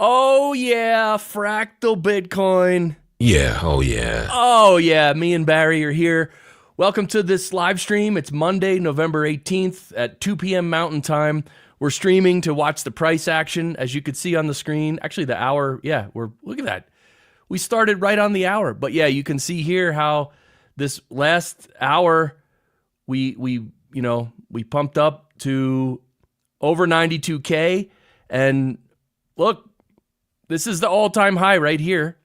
Oh, yeah, Fractal Bitcoin. Yeah, oh yeah. Oh, yeah, me and Barry are here. Welcome to this live stream. It's Monday, November 18th at 2 p.m. Mountain Time. We're streaming to watch the price action, as you could see on the screen. Actually, the hour, look at that. We started right on the hour. But yeah, you can see here how this last hour, we pumped up to over 92K. And look, this is the all-time high right here.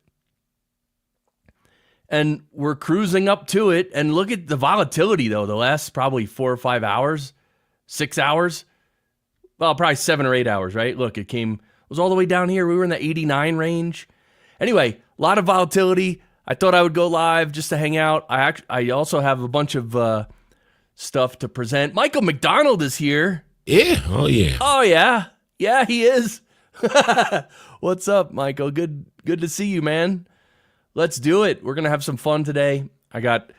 And we're cruising up to it. And look at the volatility, though. The last probably 4 or 5 hours, 6 hours. Well, probably 7 or 8 hours, right? Look, it was all the way down here. We were in the 89 range. Anyway, a lot of volatility. I thought I would go live just to hang out. I also have a bunch of stuff to present. Michael McDonald is here. Yeah, oh yeah. Oh, yeah. Yeah, he is. What's up, Michael? Good to see you, man. Let's do it. We're going to have some fun today. I got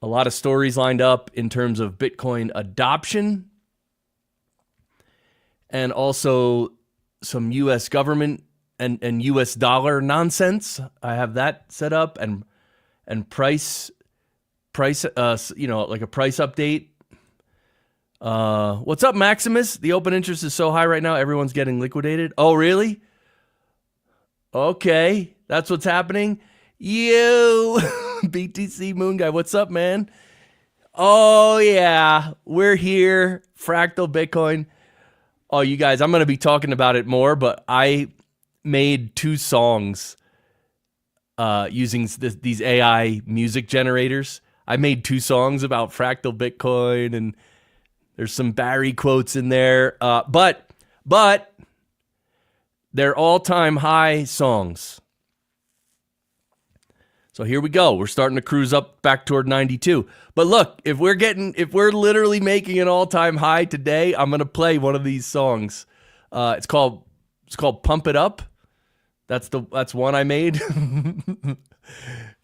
a lot of stories lined up in terms of Bitcoin adoption and also some U.S. government and U.S. dollar nonsense. I have that set up and price, like a price update. What's up, Maximus? The open interest is so high right now, everyone's getting liquidated. Oh, really? Okay, that's what's happening. You, BTC Moon Guy, what's up, man? Oh, yeah, we're here. Fractal Bitcoin. Oh, you guys, I'm going to be talking about it more, but I made 2 songs using these AI music generators. I made 2 songs about Fractal Bitcoin, and there's some Barry quotes in there. But they're all-time high songs. So here we go. We're starting to cruise up back toward 92. But look, if we're literally making an all-time high today, I'm gonna play one of these songs. It's called Pump It Up. That's one I made.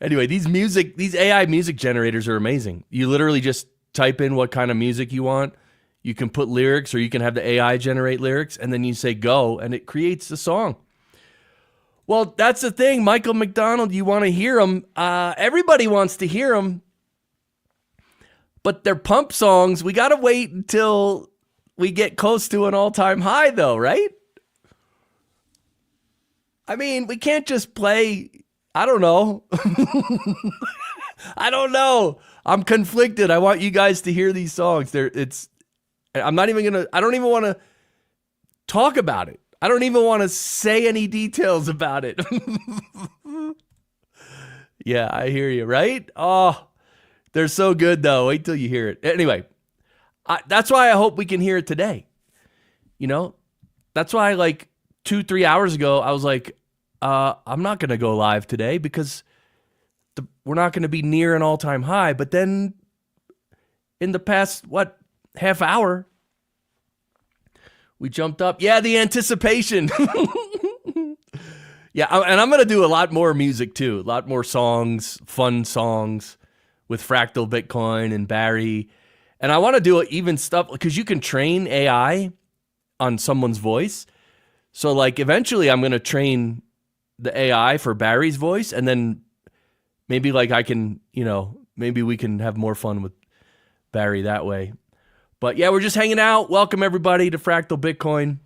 Anyway, these AI music generators are amazing. You literally just type in what kind of music you want. You can put lyrics, or you can have the AI generate lyrics, and then you say go, and it creates the song. Well, that's the thing, Michael McDonald. You want to hear them. Everybody wants to hear them. But they're pump songs. We got to wait until we get close to an all-time high, though, right? I mean, we can't just play, I don't know. I don't know. I'm conflicted. I want you guys to hear these songs. I don't even want to talk about it. I don't even want to say any details about it. Yeah, I hear you, right? Oh, they're so good, though. Wait till you hear it. Anyway, that's why I hope we can hear it today. You know, that's why like 2-3 hours ago, I was like, I'm not going to go live today because we're not going to be near an all-time high. But then in the past, half hour, we jumped up. Yeah, the anticipation. Yeah, and I'm going to do a lot more music too. A lot more songs, fun songs with Fractal Bitcoin and Barry. And I want to do even stuff because you can train AI on someone's voice. So like eventually I'm going to train the AI for Barry's voice, and then maybe like I can, maybe we can have more fun with Barry that way. But yeah, we're just hanging out. Welcome everybody to Fractal Bitcoin.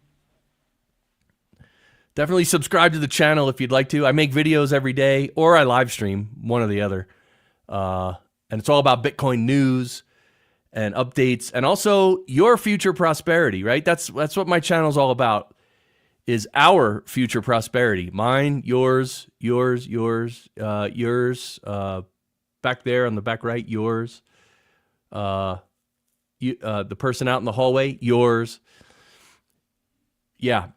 Definitely subscribe to the channel if you'd like to. I make videos every day, or I live stream, one or the other. And it's all about Bitcoin news and updates, and also your future prosperity, right? That's what my channel's all about, is our future prosperity. Mine, yours, back there on the back right, yours. The person out in the hallway, yours. Yeah.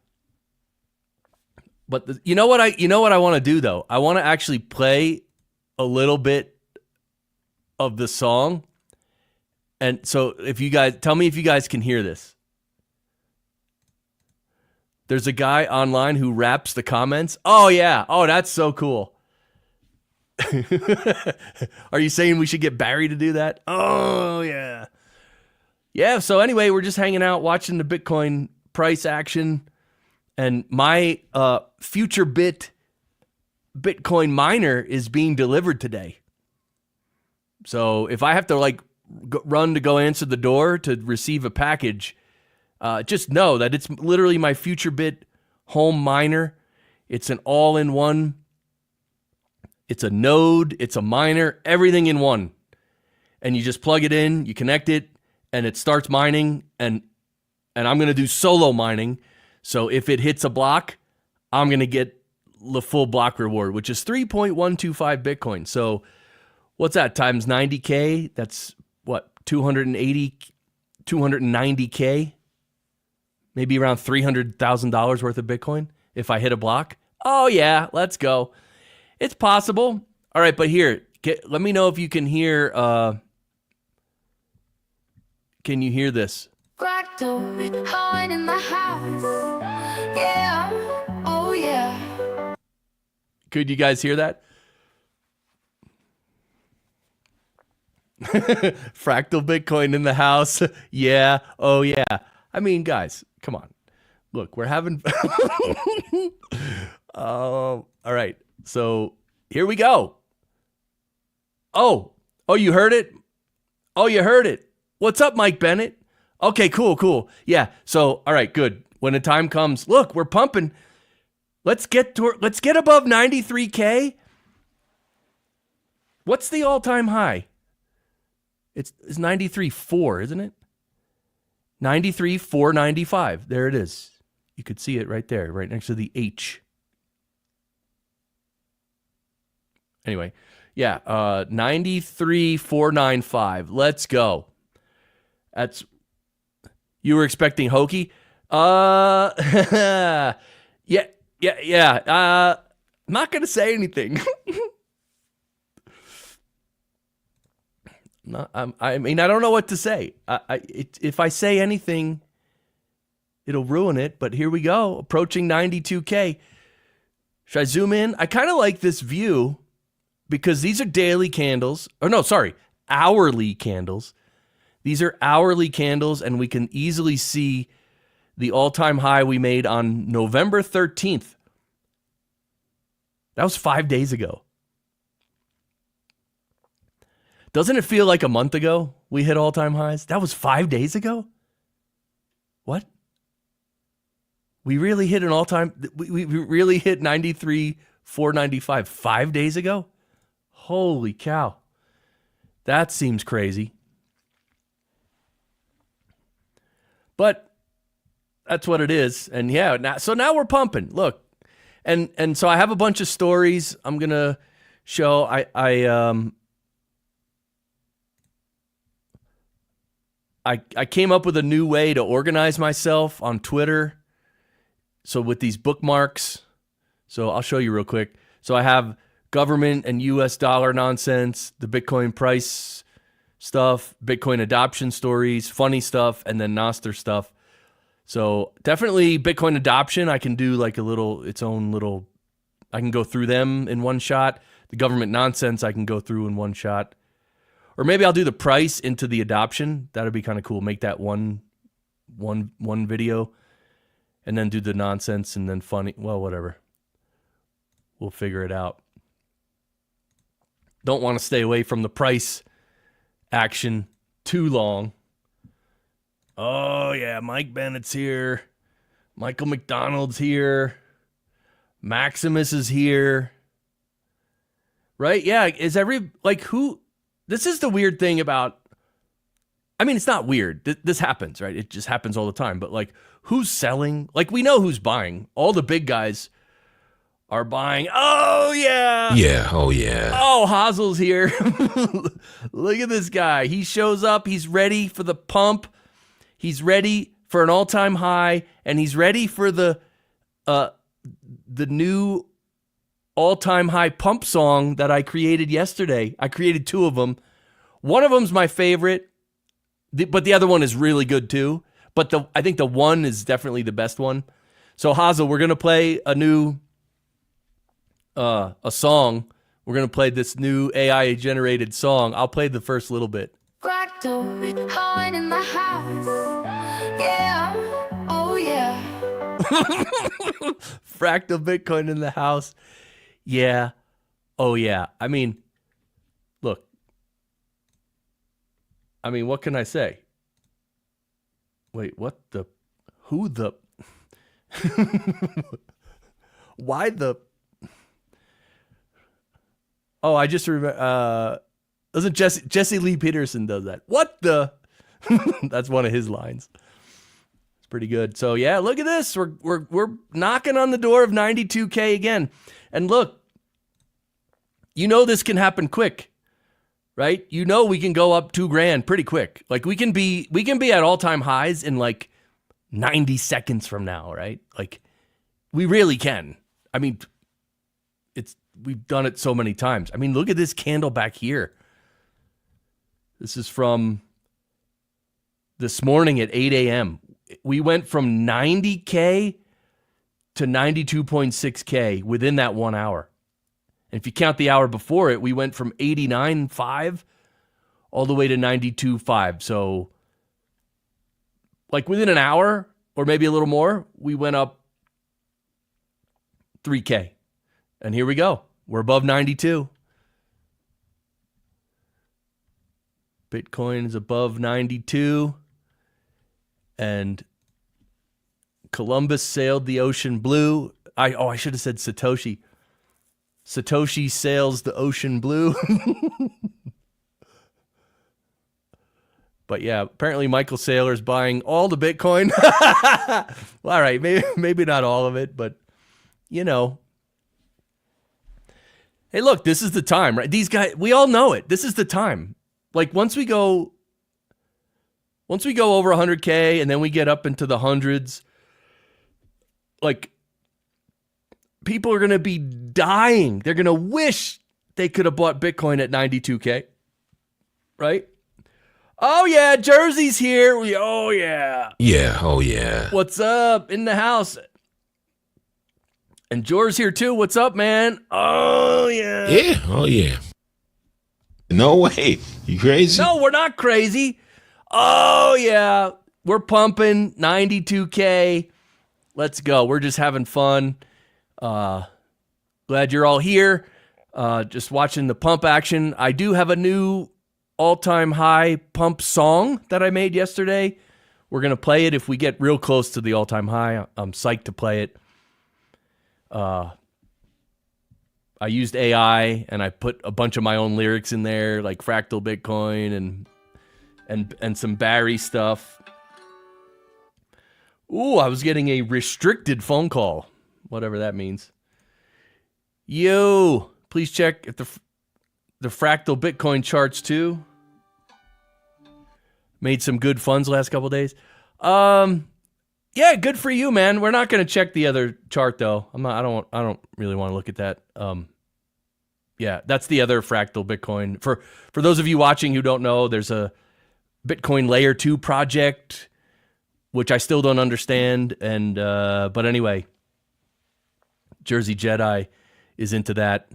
But you know what I want to do though? I want to actually play a little bit of the song. And so if you guys tell me if you guys can hear this. There's a guy online who raps the comments. Oh yeah. Oh, that's so cool. Are you saying we should get Barry to do that? Oh yeah. Yeah, so anyway, we're just hanging out watching the Bitcoin price action. And my future Bitcoin miner is being delivered today. So if I have to run to go answer the door to receive a package, just know that it's literally my FutureBit home miner. It's an all-in-one. It's a node, it's a miner, everything in one. And you just plug it in, you connect it, and it starts mining. And I'm going to do solo mining. So if it hits a block, I'm going to get the full block reward, which is 3.125 Bitcoin. So what's that times 90K? That's what, 290K? Maybe around $300,000 worth of Bitcoin if I hit a block. Oh yeah, let's go. It's possible. All right, but here, let me know if you can hear. Can you hear this? Fractal Bitcoin in the house. Yeah, oh yeah. Could you guys hear that? Fractal Bitcoin in the house. Yeah, oh yeah. I mean, guys, come on. Look, we're having. All right. So here we go. Oh, you heard it? Oh, you heard it. What's up, Mike Bennett? Okay, cool. Yeah. So, all right, good. When the time comes, look, we're pumping. Let's get above 93K. What's the all-time high? It's 93.4, isn't it? 93,495. There it is. You could see it right there, right next to the H. Anyway, yeah, 93,495. Let's go. You were expecting hokey? Yeah. I'm not gonna say anything. I mean, I don't know what to say. If I say anything, it'll ruin it. But here we go, approaching 92K. Should I zoom in? I kind of like this view because these are daily candles. Oh no, sorry, hourly candles. These are hourly candles, and we can easily see the all-time high we made on November 13th. That was 5 days ago. Doesn't it feel like a month ago we hit all-time highs? That was 5 days ago? What? We really hit an all-time... We really hit 93,495 5 days ago? Holy cow. That seems crazy. But that's what it is. And yeah, now we're pumping. Look. And so I have a bunch of stories I'm going to show. I came up with a new way to organize myself on Twitter. So with these bookmarks, so I'll show you real quick. So I have government and US dollar nonsense, the Bitcoin price stuff, Bitcoin adoption stories, funny stuff, and then Nostr stuff. So definitely Bitcoin adoption, I can do like its own little, I can go through them in one shot. The government nonsense I can go through in one shot. Or maybe I'll do the price into the adoption. That'd be kind of cool. Make that one video and then do the nonsense and then funny. Well, whatever. We'll figure it out. Don't want to stay away from the price action too long. Oh, yeah. Mike Bennett's here. Michael McDonald's here. Maximus is here. Right? Yeah. Is who... This is the weird thing about... I mean, it's not weird. This happens, right? It just happens all the time. But, who's selling? We know who's buying. All the big guys are buying. Oh, yeah. Yeah, oh, yeah. Oh, Hazel's here. Look at this guy. He shows up. He's ready for the pump. He's ready for an all-time high. And he's ready for the new all-time high pump song that I created yesterday. I created two of them. One of them's my favorite, but the other one is really good too. But I think the one is definitely the best one. So Hazel, we're gonna play a new a song. We're gonna play this new AI generated song. I'll play the first little bit. Fractal Bitcoin in the house. Yeah, oh yeah. Fractal Bitcoin in the house. Yeah. Oh, yeah. I mean, look. I mean, what can I say? Wait, what the? Who the? Why the? Oh, I just remember. Doesn't Jesse Lee Peterson does that? What the? That's one of his lines. It's pretty good. So yeah, look at this. We're knocking on the door of 92K again. And look, you know this can happen quick, right? You know we can go up $2,000 pretty quick. Like we can be at all-time highs in like 90 seconds from now, right? Like we really can. I mean, we've done it so many times. I mean, look at this candle back here. This is from this morning at 8 a.m. We went from 90K to 92.6K within that 1 hour. And if you count the hour before it, we went from 89.5 all the way to 92.5. So like within an hour or maybe a little more, we went up 3K. And here we go. We're above 92. Bitcoin is above 92. And Columbus sailed the ocean blue. I should have said Satoshi. Satoshi sails the ocean blue. But yeah, apparently Michael Saylor's buying all the Bitcoin. Well, all right, maybe not all of it, but you know. Hey, look, this is the time, right? These guys, we all know it. This is the time. Like once we go over 100K and then we get up into the hundreds, like people are going to be dying. They're going to wish they could have bought Bitcoin at 92K, right? Oh yeah, Jersey's here. Oh yeah. Yeah, oh yeah. What's up in the house? And George's here too. What's up, man? Oh yeah. Yeah, oh yeah. No way. You crazy? No, we're not crazy. Oh, yeah. We're pumping 92K. Let's go. We're just having fun. Glad you're all here. Just watching the pump action. I do have a new all-time high pump song that I made yesterday. We're going to play it if we get real close to the all-time high. I'm psyched to play it. I used AI and I put a bunch of my own lyrics in there, like Fractal Bitcoin and some Barry stuff. Ooh, I was getting a restricted phone call, whatever that means. Yo, please check if the Fractal Bitcoin charts too. Made some good funds last couple days. Yeah, good for you, man. We're not going to check the other chart though. I don't really want to look at that. Yeah, that's the other Fractal Bitcoin. For those of you watching who don't know, there's a Bitcoin Layer 2 project, which I still don't understand. And but anyway, Jersey Jedi is into that.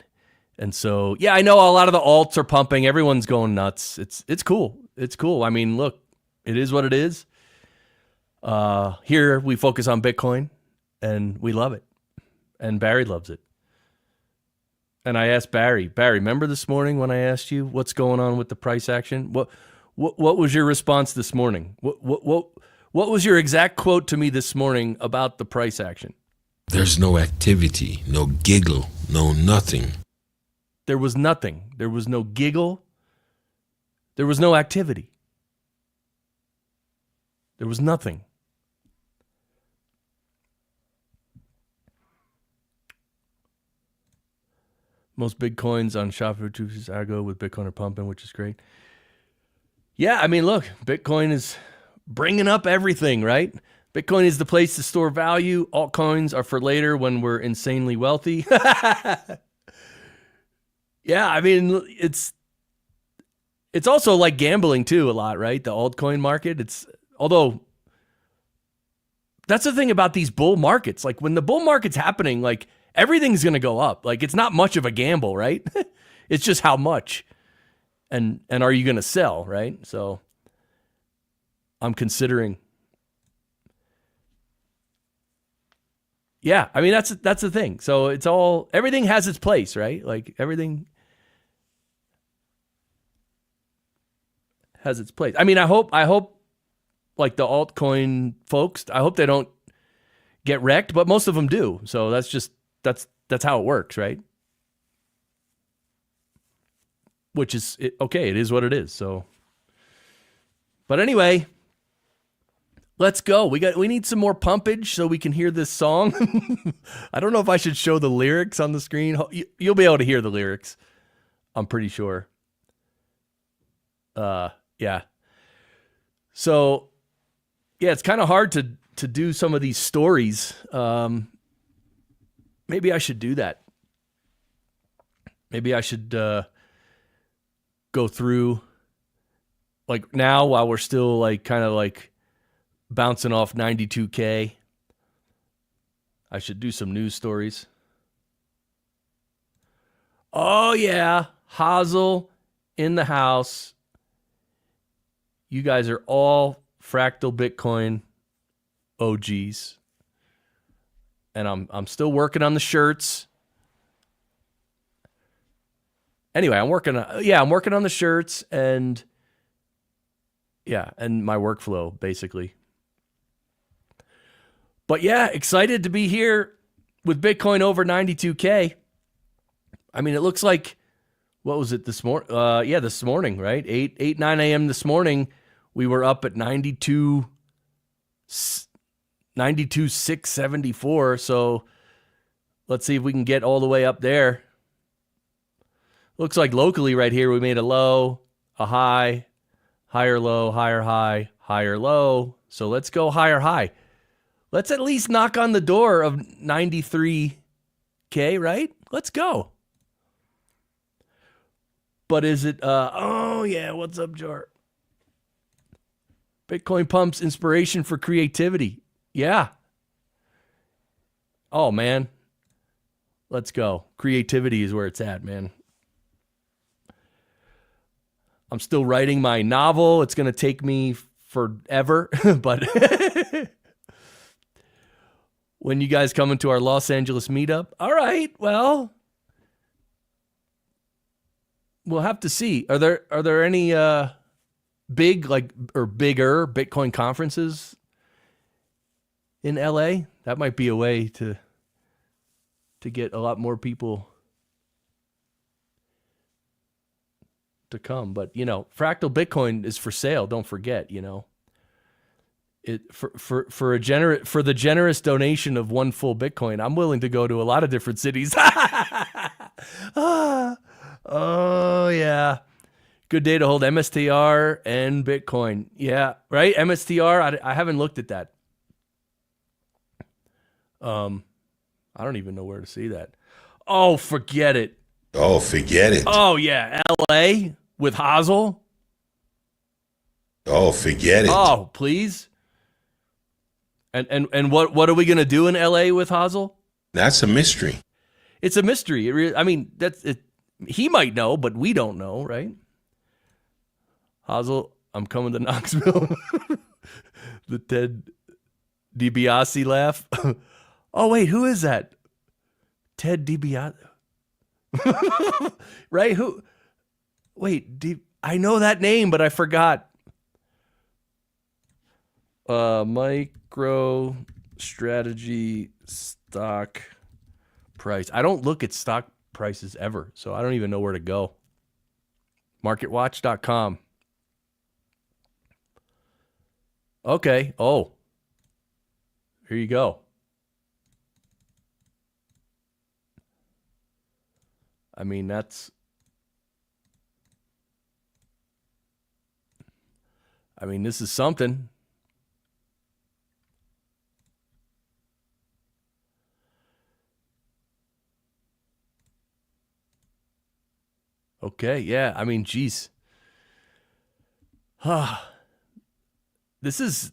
And so, yeah, I know a lot of the alts are pumping. Everyone's going nuts. It's cool. It's cool. I mean, look, it is what it is. Here we focus on Bitcoin and we love it. And Barry loves it. And I asked Barry, remember this morning when I asked you what's going on with the price action? What was your response this morning? What was your exact quote to me this morning about the price action? There's no activity, no giggle, no nothing. There was nothing. There was no giggle. There was no activity. There was nothing. Most big coins on Shopify Argo with Bitcoin are pumping, which is great. Yeah, I mean, look, Bitcoin is bringing up everything, right? Bitcoin is the place to store value. Altcoins are for later when we're insanely wealthy. Yeah, I mean, it's also like gambling too a lot, right? The altcoin market. Although that's the thing about these bull markets. Like when the bull market's happening, like everything's going to go up. Like it's not much of a gamble, right? It's just how much. And are you going to sell, right? So I'm considering Yeah, I mean that's the thing. So everything has its place, right? Like everything has its place. I mean, I hope like the altcoin folks, I hope they don't get wrecked, but most of them do. So that's how it works, right? Which is okay. It is what it is. So, but anyway, let's go. We need some more pumpage so we can hear this song. I don't know if I should show the lyrics on the screen. You'll be able to hear the lyrics, I'm pretty sure. Yeah. So, yeah, it's kind of hard to do some of these stories. Maybe I should do that. Maybe I should go through like now while we're still like kind of like bouncing off 92K. I should do some news stories. Oh yeah, Hazel in the house. You guys are all Fractal Bitcoin OGs. And I'm still working on the shirts. Anyway, I'm working on the shirts and my workflow basically. But yeah, excited to be here with Bitcoin over 92K. I mean, it looks like, what was it this morning? This morning, right? 9 a.m. this morning, we were up at 92,674. So let's see if we can get all the way up there. Looks like locally right here, we made a low, a high, higher low, higher high, higher low. So let's go higher high. Let's at least knock on the door of 93K, right? Let's go. But is it, oh yeah, what's up, Jar? Bitcoin pumps inspiration for creativity. Yeah. Oh man. Let's go. Creativity is where it's at, man. I'm still writing my novel. It's going to take me forever, but when you guys come into our Los Angeles meetup, all right, well, we'll have to see. Are there any big or bigger Bitcoin conferences in LA? That might be a way to get a lot more people to come. But Fractal Bitcoin is for sale. Don't forget, it for the generous donation of one full Bitcoin. I'm willing to go to a lot of different cities. Oh yeah. Good day to hold MSTR and Bitcoin. Yeah, right? MSTR, I haven't looked at that. I don't even know where to see that. Oh, forget it. Oh, forget it. Oh, yeah. LA with Hazel. Oh, forget it. Oh, please. And what are we going to do in LA with Hazel? That's a mystery. It's a mystery. I mean, that's it. He might know, but we don't know, right? Hazel, I'm coming to Knoxville. The Ted DiBiase laugh. Oh, wait, who is that? Ted DiBiase. Right? Who? Wait, I know that name, but I forgot. Micro strategy stock price. I don't look at stock prices ever, so I don't even know where to go. Marketwatch.com. Okay. Oh, here you go. I mean, this is something. Okay, yeah. I mean, geez. These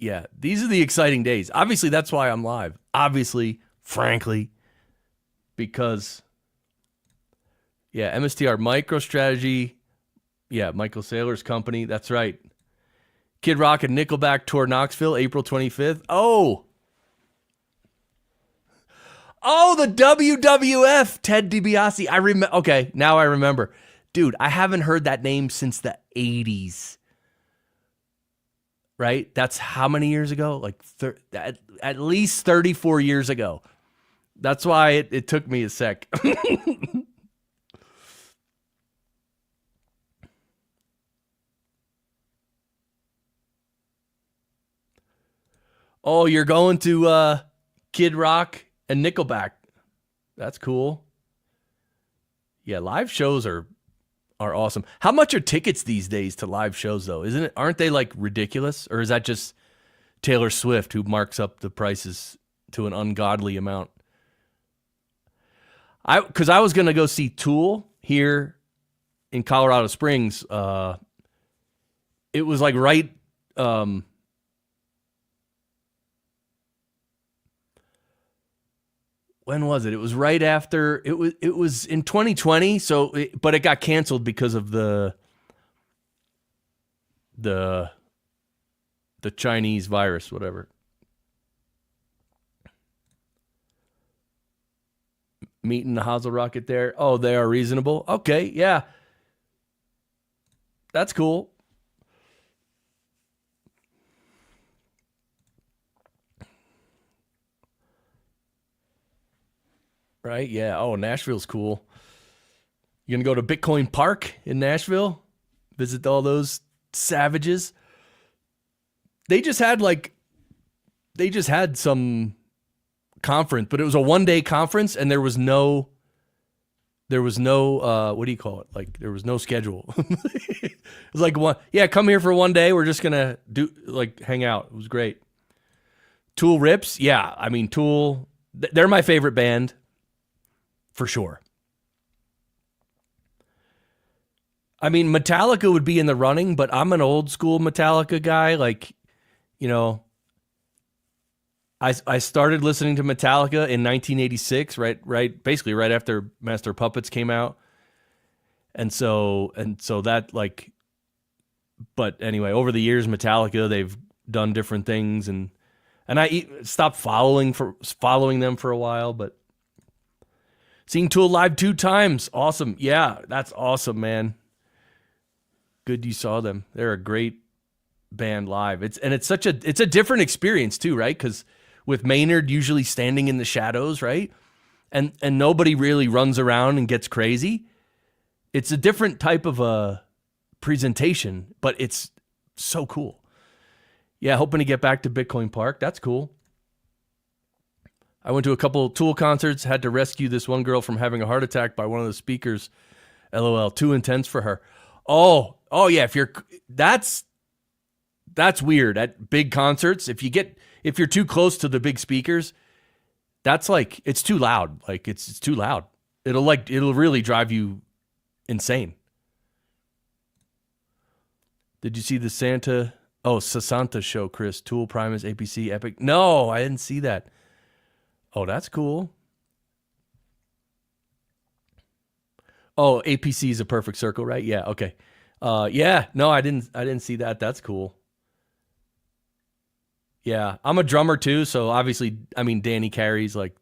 are the exciting days. Obviously, that's why I'm live. Obviously, frankly, because, MSTR MicroStrategy. Yeah, Michael Saylor's company. That's right. Kid Rock and Nickelback tour Knoxville, April 25th. Oh! Oh, the WWF, Ted DiBiase. I remember. Okay, now I remember. Dude, I haven't heard that name since the 80s. Right? That's how many years ago? Like at least 34 years ago. That's why it took me a sec. Oh, you're going to Kid Rock and Nickelback. That's cool. Yeah, live shows are awesome. How much are tickets these days to live shows though? Aren't they like ridiculous? Or is that just Taylor Swift who marks up the prices to an ungodly amount? Because I was going to go see Tool here in Colorado Springs. It was like right... when was it? It was right after it was in 2020. But it got canceled because of the Chinese virus, whatever. Meeting the Hazel Rocket there. Oh, they are reasonable. Okay, yeah, that's cool. Right? Yeah. Oh, Nashville's cool. You gonna go to Bitcoin Park in Nashville? Visit all those savages? They just had some conference, but it was a 1-day conference and there was no what do you call it? Like there was no schedule. It was like come here for 1 day. We're just gonna hang out. It was great. Tool rips. Yeah. I mean, Tool, they're my favorite band. For sure. I mean, Metallica would be in the running, but I'm an old school Metallica guy. Like, you know, I started listening to Metallica in 1986, basically right after Master of Puppets came out. And so that but anyway, over the years, Metallica, they've done different things and I stopped following them for a while, but seeing Tool live 2 times. Awesome. Yeah, that's awesome, man. Good you saw them. They're a great band live. It's a different experience too, right? Because with Maynard usually standing in the shadows, right? And nobody really runs around and gets crazy. It's a different type of a presentation, but it's so cool. Yeah, hoping to get back to Bitcoin Park. That's cool. I went to a couple Tool concerts, had to rescue this one girl from having a heart attack by one of the speakers. LOL, too intense for her. Oh yeah, that's weird at big concerts. If you're too close to the big speakers, that's like it's too loud. Like it's too loud. It'll really drive you insane. Did you see the Sasanta show, Chris? Tool, Primus, APC, Epic? No, I didn't see that. Oh, that's cool. Oh, APC is a perfect circle, right? Yeah, okay. Yeah, no, I didn't see that. That's cool. Yeah, I'm a drummer too, so obviously, I mean, Danny Carey's like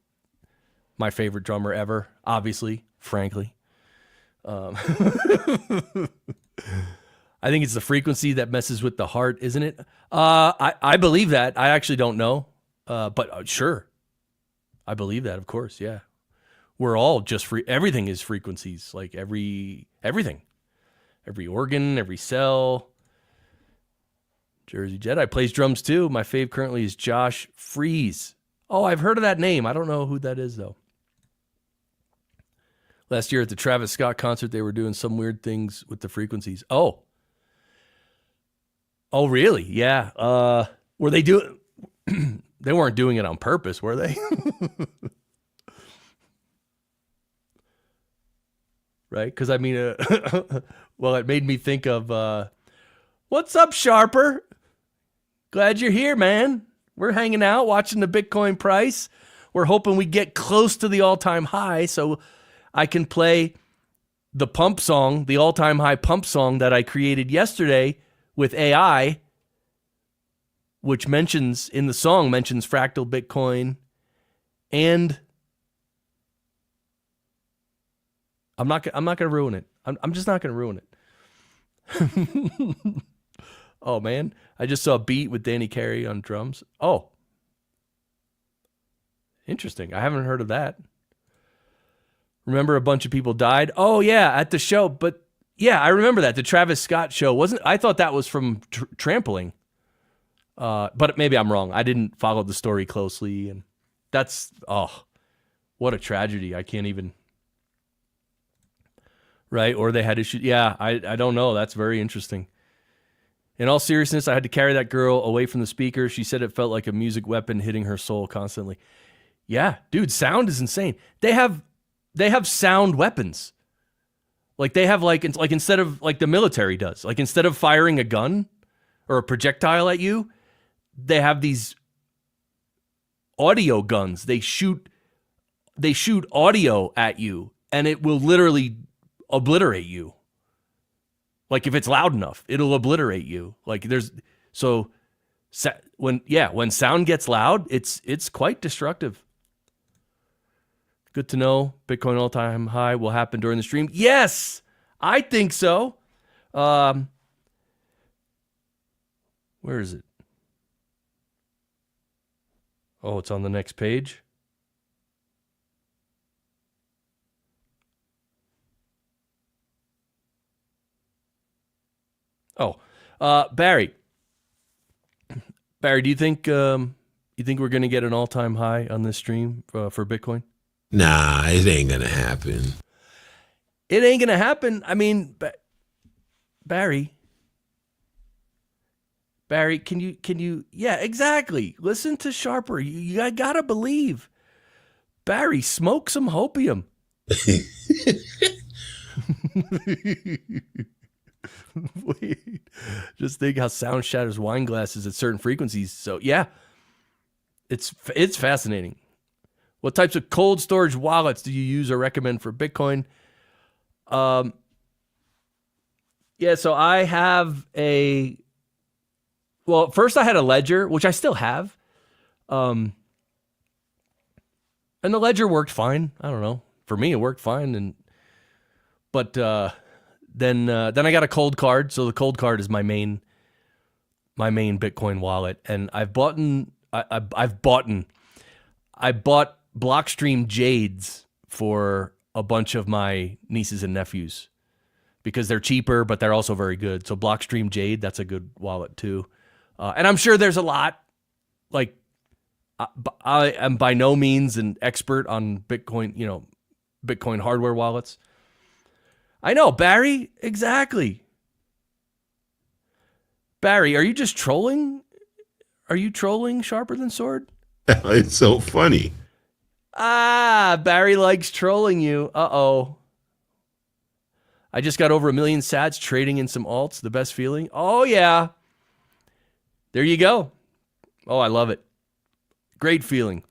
my favorite drummer ever, obviously, frankly. I think it's the frequency that messes with the heart, isn't it? I believe that. I actually don't know, but sure. I believe that, of course, yeah. We're all just free. Everything is frequencies, like everything. Every organ, every cell. Jersey Jedi plays drums too. My fave currently is Josh Freeze. Oh, I've heard of that name. I don't know who that is, though. Last year at the Travis Scott concert, they were doing some weird things with the frequencies. Oh, really? Yeah. Were they doing... They weren't doing it on purpose, were they? Right? Because, I mean, well, it made me think of, what's up, Sharper? Glad you're here, man. We're hanging out, watching the Bitcoin price. We're hoping we get close to the all-time high so I can play the pump song, the all-time high pump song that I created yesterday with AI, which mentions fractal Bitcoin and I'm not going to ruin it. I'm just not going to ruin it. Oh man, I just saw a beat with Danny Carey on drums. Oh, interesting. I haven't heard of that. Remember a bunch of people died? Oh yeah, at the show. But yeah, I remember that. The Travis Scott show wasn't. I thought that was from Trampling. But maybe I'm wrong. I didn't follow the story closely, and that's what a tragedy. I can't even. Right, or they had issues. Yeah, I don't know. That's very interesting. In all seriousness, I had to carry that girl away from the speaker. She said it felt like a music weapon hitting her soul constantly. Yeah, dude, sound is insane. They have sound weapons. Like they have like instead of like the military does, like instead of firing a gun or a projectile at you, they have these audio guns. They shoot audio at you and it will literally obliterate you. Like if it's loud enough, it'll obliterate you. Like when sound gets loud, it's quite destructive. Good to know. Bitcoin all-time high will happen during the stream. Yes, I think so. Where is it? Oh, it's on the next page. Oh, Barry, do you think we're going to get an all-time high on this stream for Bitcoin? Nah, it ain't gonna happen. It ain't gonna happen. I mean, Barry, can you? Yeah, exactly. Listen to Sharper. You gotta believe. Barry, smoke some hopium. Wait, just think how sound shatters wine glasses at certain frequencies. So yeah, it's fascinating. What types of cold storage wallets do you use or recommend for Bitcoin? Yeah, so I have first I had a Ledger, which I still have. And the Ledger worked fine. I don't know. For me, it worked fine. But then I got a Cold Card. So the Cold Card is my main Bitcoin wallet. And I bought Blockstream Jades for a bunch of my nieces and nephews because they're cheaper, but they're also very good. So Blockstream Jade, that's a good wallet too. And I'm sure there's a lot. Like I am by no means an expert on Bitcoin, Bitcoin hardware wallets. I know, Barry, exactly. Barry, are you just trolling? Are you trolling Sharper Than Sword? It's so funny. Barry likes trolling you. Uh-oh. I just got over 1 million sats trading in some alts. The best feeling. Oh, yeah. There you go. Oh, I love it. Great feeling.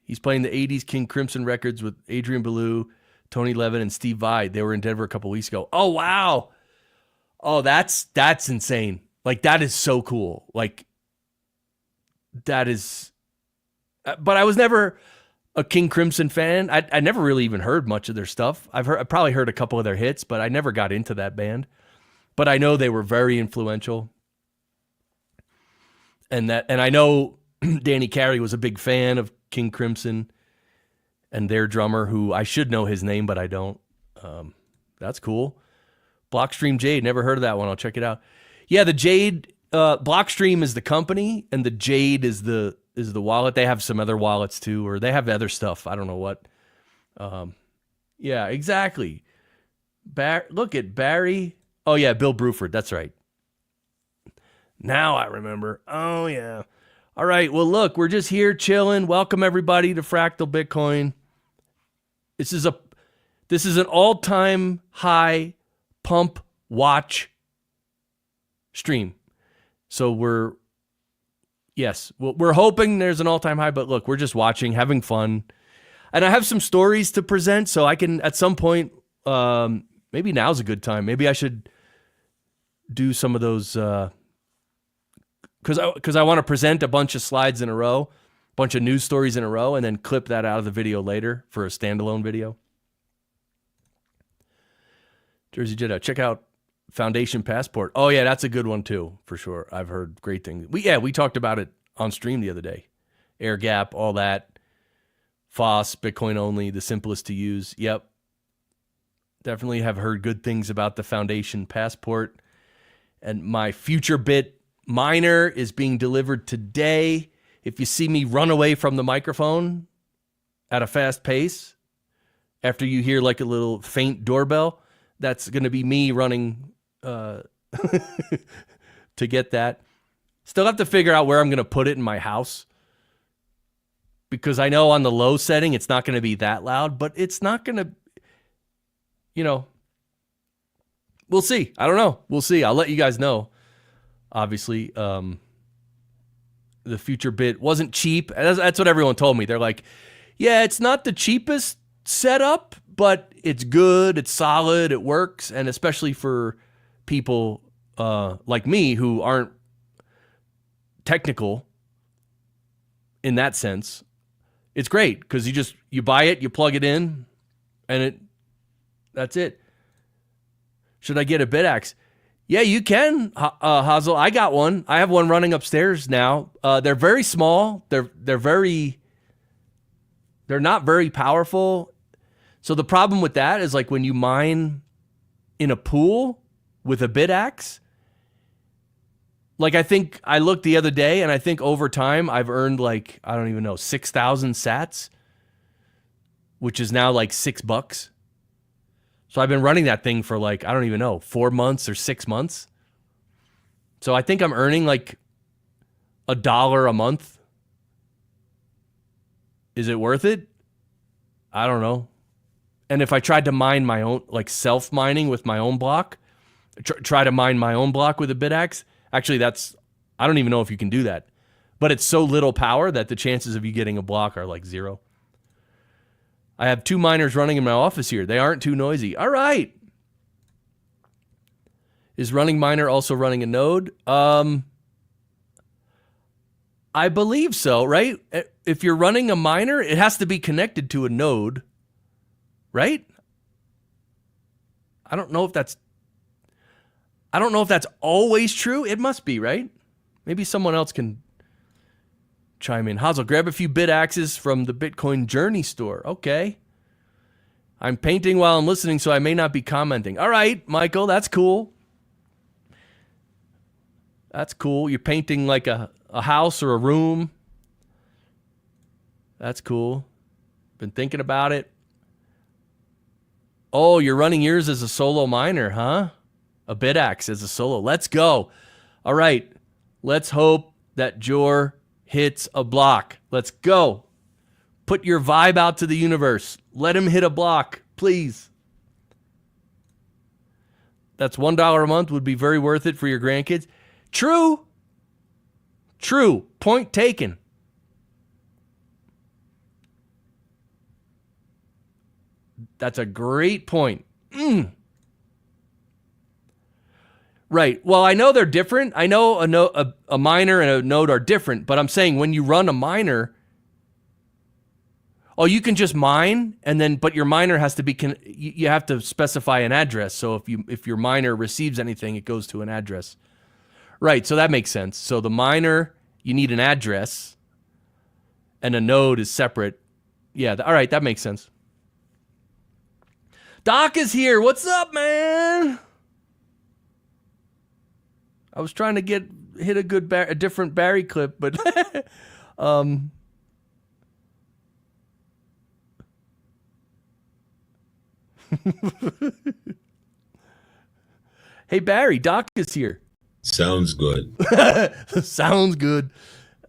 He's playing the 80s King Crimson records with Adrian Belew, Tony Levin, and Steve Vai. They were in Denver a couple weeks ago. Oh, wow. Oh, that's insane. Like, that is so cool. Like, that is... But I was never a King Crimson fan. I never really even heard much of their stuff. I probably heard a couple of their hits, but I never got into that band. But I know they were very influential. And I know Danny Carey was a big fan of King Crimson and their drummer, who I should know his name, but I don't. That's cool. Blockstream Jade, never heard of that one. I'll check it out. Yeah, the Jade, Blockstream is the company, and the Jade is the wallet. They have some other wallets too, or they have other stuff. I don't know what. Yeah, exactly. Look at Barry. Oh yeah, Bill Bruford. That's right. Now I remember. Oh yeah. All right. Well, look, we're just here chilling. Welcome everybody to Fractal Bitcoin. This is an all-time high pump watch stream. So we're hoping there's an all-time high, but look, we're just watching, having fun. And I have some stories to present, so I can, at some point, maybe now's a good time. Maybe I should do some of those, because I want to present a bunch of slides in a row, a bunch of news stories in a row, and then clip that out of the video later for a standalone video. Jersey Jedi. Check out Foundation Passport. Oh yeah, that's a good one too, for sure. I've heard great things. We talked about it on stream the other day. Air gap, all that. FOSS, Bitcoin only, the simplest to use. Yep. Definitely have heard good things about the Foundation Passport. And my FutureBit miner is being delivered today. If you see me run away from the microphone at a fast pace, after you hear like a little faint doorbell, that's going to be me running to get that. Still have to figure out where I'm going to put it in my house, because I know on the low setting it's not going to be that loud, but it's not going to, we'll see. I don't know. We'll see. I'll let you guys know. Obviously, the FutureBit wasn't cheap. That's what everyone told me. They're like, yeah, it's not the cheapest setup, but it's good, it's solid, it works, and especially for people like me who aren't technical in that sense, it's great because you buy it, you plug it in, and that's it. Should I get a BitAxe? Yeah, you can, Hazel. I got one. I have one running upstairs now. They're very small. They're not very powerful. So the problem with that is like when you mine in a pool with a BitAxe, like I think I looked the other day and I think over time I've earned like, I don't even know, 6,000 sats, which is now like $6. So I've been running that thing for like, I don't even know, 4 months or 6 months. So I think I'm earning like $1 a month. Is it worth it? I don't know. And if I tried to mine my own, like self-mining with my own block, try to mine my own block with a BitAxe, actually I don't even know if you can do that. But it's so little power that the chances of you getting a block are like 0. I have 2 miners running in my office here. They aren't too noisy. All right. Is running miner also running a node? I believe so, right? If you're running a miner, it has to be connected to a node, right? I don't know if that's always true. It must be, right? Maybe someone else can chime in. Hazel, grab a few BitAxes from the Bitcoin Journey store. Okay. I'm painting while I'm listening, so I may not be commenting. All right, Michael, that's cool. That's cool. You're painting like a house or a room. That's cool. Been thinking about it. Oh, you're running yours as a solo miner, huh? A BitAxe as a solo. Let's go. All right. Let's hope that Jor hits a block. Let's go. Put your vibe out to the universe. Let him hit a block, please. That's $1 a month would be very worth it for your grandkids. True. True. Point taken. That's a great point. Right. Well, I know they're different. I know a miner and a node are different, but I'm saying when you run a miner, you can just mine but your miner has to be, you have to specify an address. So if your miner receives anything, it goes to an address. Right. So that makes sense. So the miner, you need an address and a node is separate. Yeah. All right. That makes sense. Doc is here. What's up, man? I was trying to hit a different Barry clip, but hey Barry, Doc is here. Sounds good. Sounds good.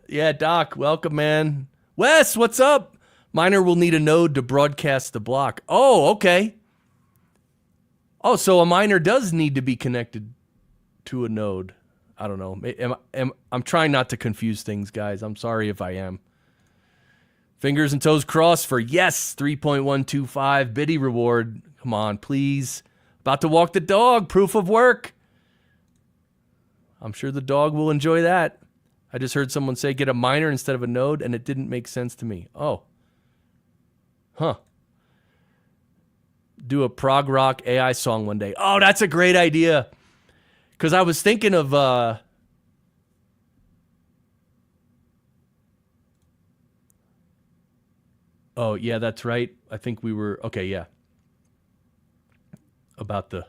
Yeah, Doc, welcome, man. Wes, what's up? Miner will need a node to broadcast the block. Oh, okay. Oh, so a miner does need to be connected to a node. I don't know. I'm trying not to confuse things, guys. I'm sorry if I am. Fingers and toes crossed for yes, 3.125 biddy reward. Come on, please. About to walk the dog. Proof of work. I'm sure the dog will enjoy that. I just heard someone say get a miner instead of a node, and it didn't make sense to me. Oh. Huh. do a prog rock AI song one day. Oh, that's a great idea. Because I was thinking of oh, yeah, that's right. I think we were okay, yeah. About the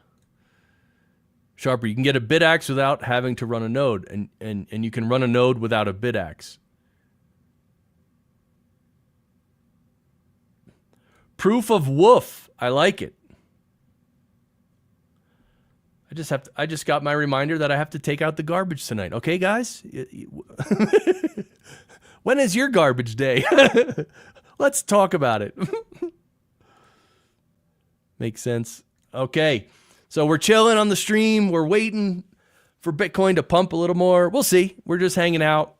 Sharper, you can get a BitAxe without having to run a node, and you can run a node without a BitAxe. Proof of woof. I like it. I just got my reminder that I have to take out the garbage tonight. Okay, guys? When is your garbage day? Let's talk about it. Makes sense. Okay. So we're chilling on the stream. We're waiting for Bitcoin to pump a little more. We'll see. We're just hanging out.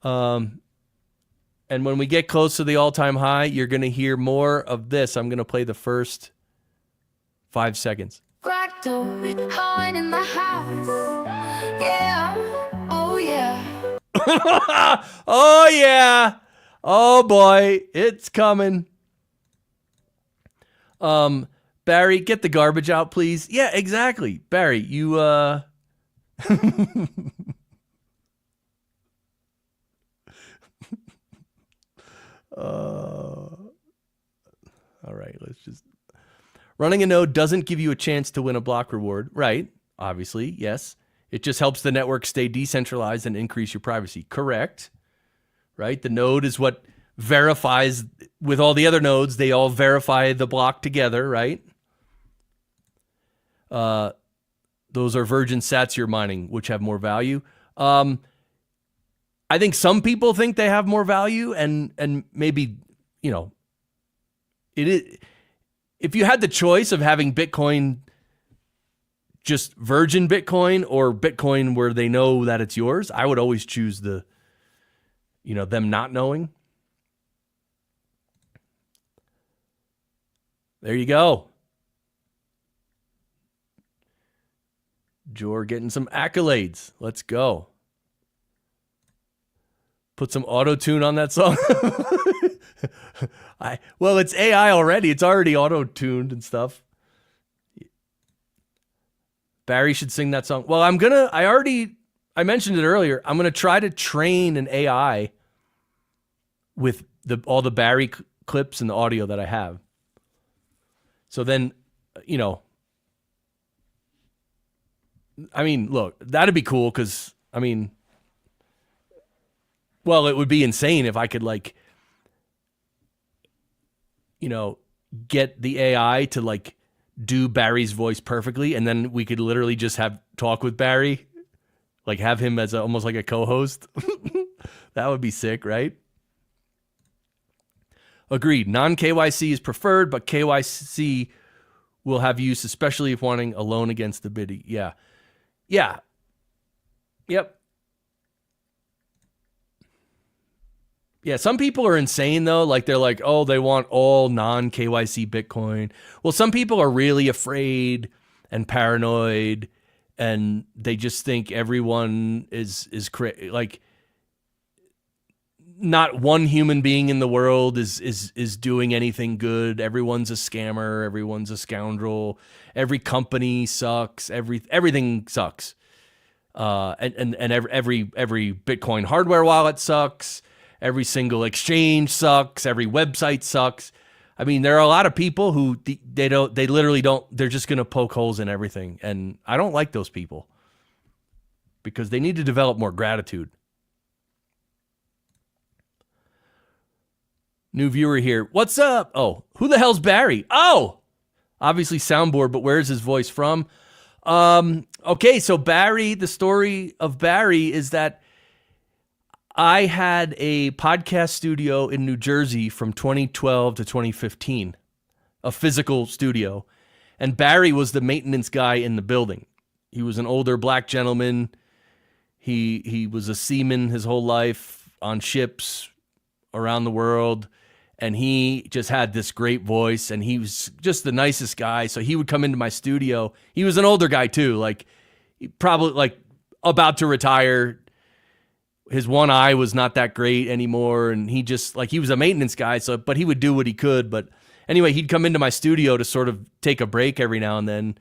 And when we get close to the all-time high, you're going to hear more of this. I'm going to play the first 5 seconds. Fractal Bitcoin in the house. Yeah. Oh, yeah. Oh, yeah. Oh, boy. It's coming. Barry, get the garbage out, please. Yeah, exactly. Barry, you, all right, let's just... Running a node doesn't give you a chance to win a block reward. Right. Obviously, yes. It just helps the network stay decentralized and increase your privacy. Correct. Right? The node is what verifies with all the other nodes. They all verify the block together, right? Those are virgin sats you're mining, which have more value. I think some people think they have more value, and maybe, you know, it is... If you had the choice of having Bitcoin, just virgin Bitcoin, or Bitcoin where they know that it's yours, I would always choose the, you know, them not knowing. There you go. Jor getting some accolades. Let's go. Put some auto-tune on that song. Well, it's AI already. It's already auto-tuned and stuff. Barry should sing that song. Well, I mentioned it earlier. I'm going to try to train an AI with all the Barry clips and the audio that I have. So then, you know, I mean, look, that'd be cool because, I mean, well, it would be insane if I could, like, you know, get the AI to, like, do Barry's voice perfectly, and then we could literally just have talk with Barry, like have him as almost like a co-host. That would be sick, right? Agreed. Non-KYC is preferred, but KYC will have use, especially if wanting a loan against the biddy. Yeah. Yeah. Yep. Yeah, some people are insane, though. Like, they're like, oh, they want all non-KYC Bitcoin. Well, some people are really afraid and paranoid, and they just think everyone is like, not one human being in the world is doing anything good. Everyone's a scammer. Everyone's a scoundrel. Every company sucks. Everything sucks. And every Bitcoin hardware wallet sucks. Every single exchange sucks. Every website sucks. I mean, there are a lot of people who they literally don't, they're just going to poke holes in everything. And I don't like those people because they need to develop more gratitude. New viewer here. What's up? Oh, who the hell's Barry? Oh, obviously soundboard, but where's his voice from? Okay, so Barry, the story of Barry is that I had a podcast studio in New Jersey from 2012 to 2015, a physical studio, and Barry was the maintenance guy in the building. He was an older black gentleman. He was a seaman his whole life on ships around the world, and he just had this great voice, and he was just the nicest guy. So he would come into my studio. He was an older guy too, like probably like about to retire. His one eye was not that great anymore, and he just, like, he was a maintenance guy, so, but he would do what he could. But anyway, he'd come into my studio to sort of take a break every now and then,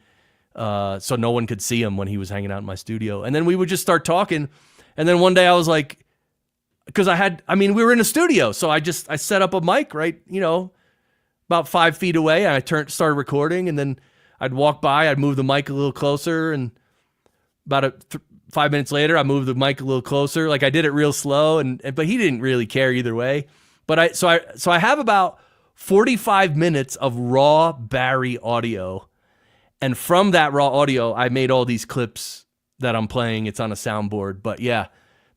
so no one could see him when he was hanging out in my studio. And then we would just start talking. And then one day I was like, because we were in a studio, so I set up a mic right, about 5 feet away, and I started recording, and then I'd walk by, I'd move the mic a little closer, and about 5 minutes later, I moved the mic a little closer. Like I did it real slow, but he didn't really care either way. But I have about 45 minutes of raw Barry audio, and from that raw audio, I made all these clips that I'm playing. It's on a soundboard, but yeah,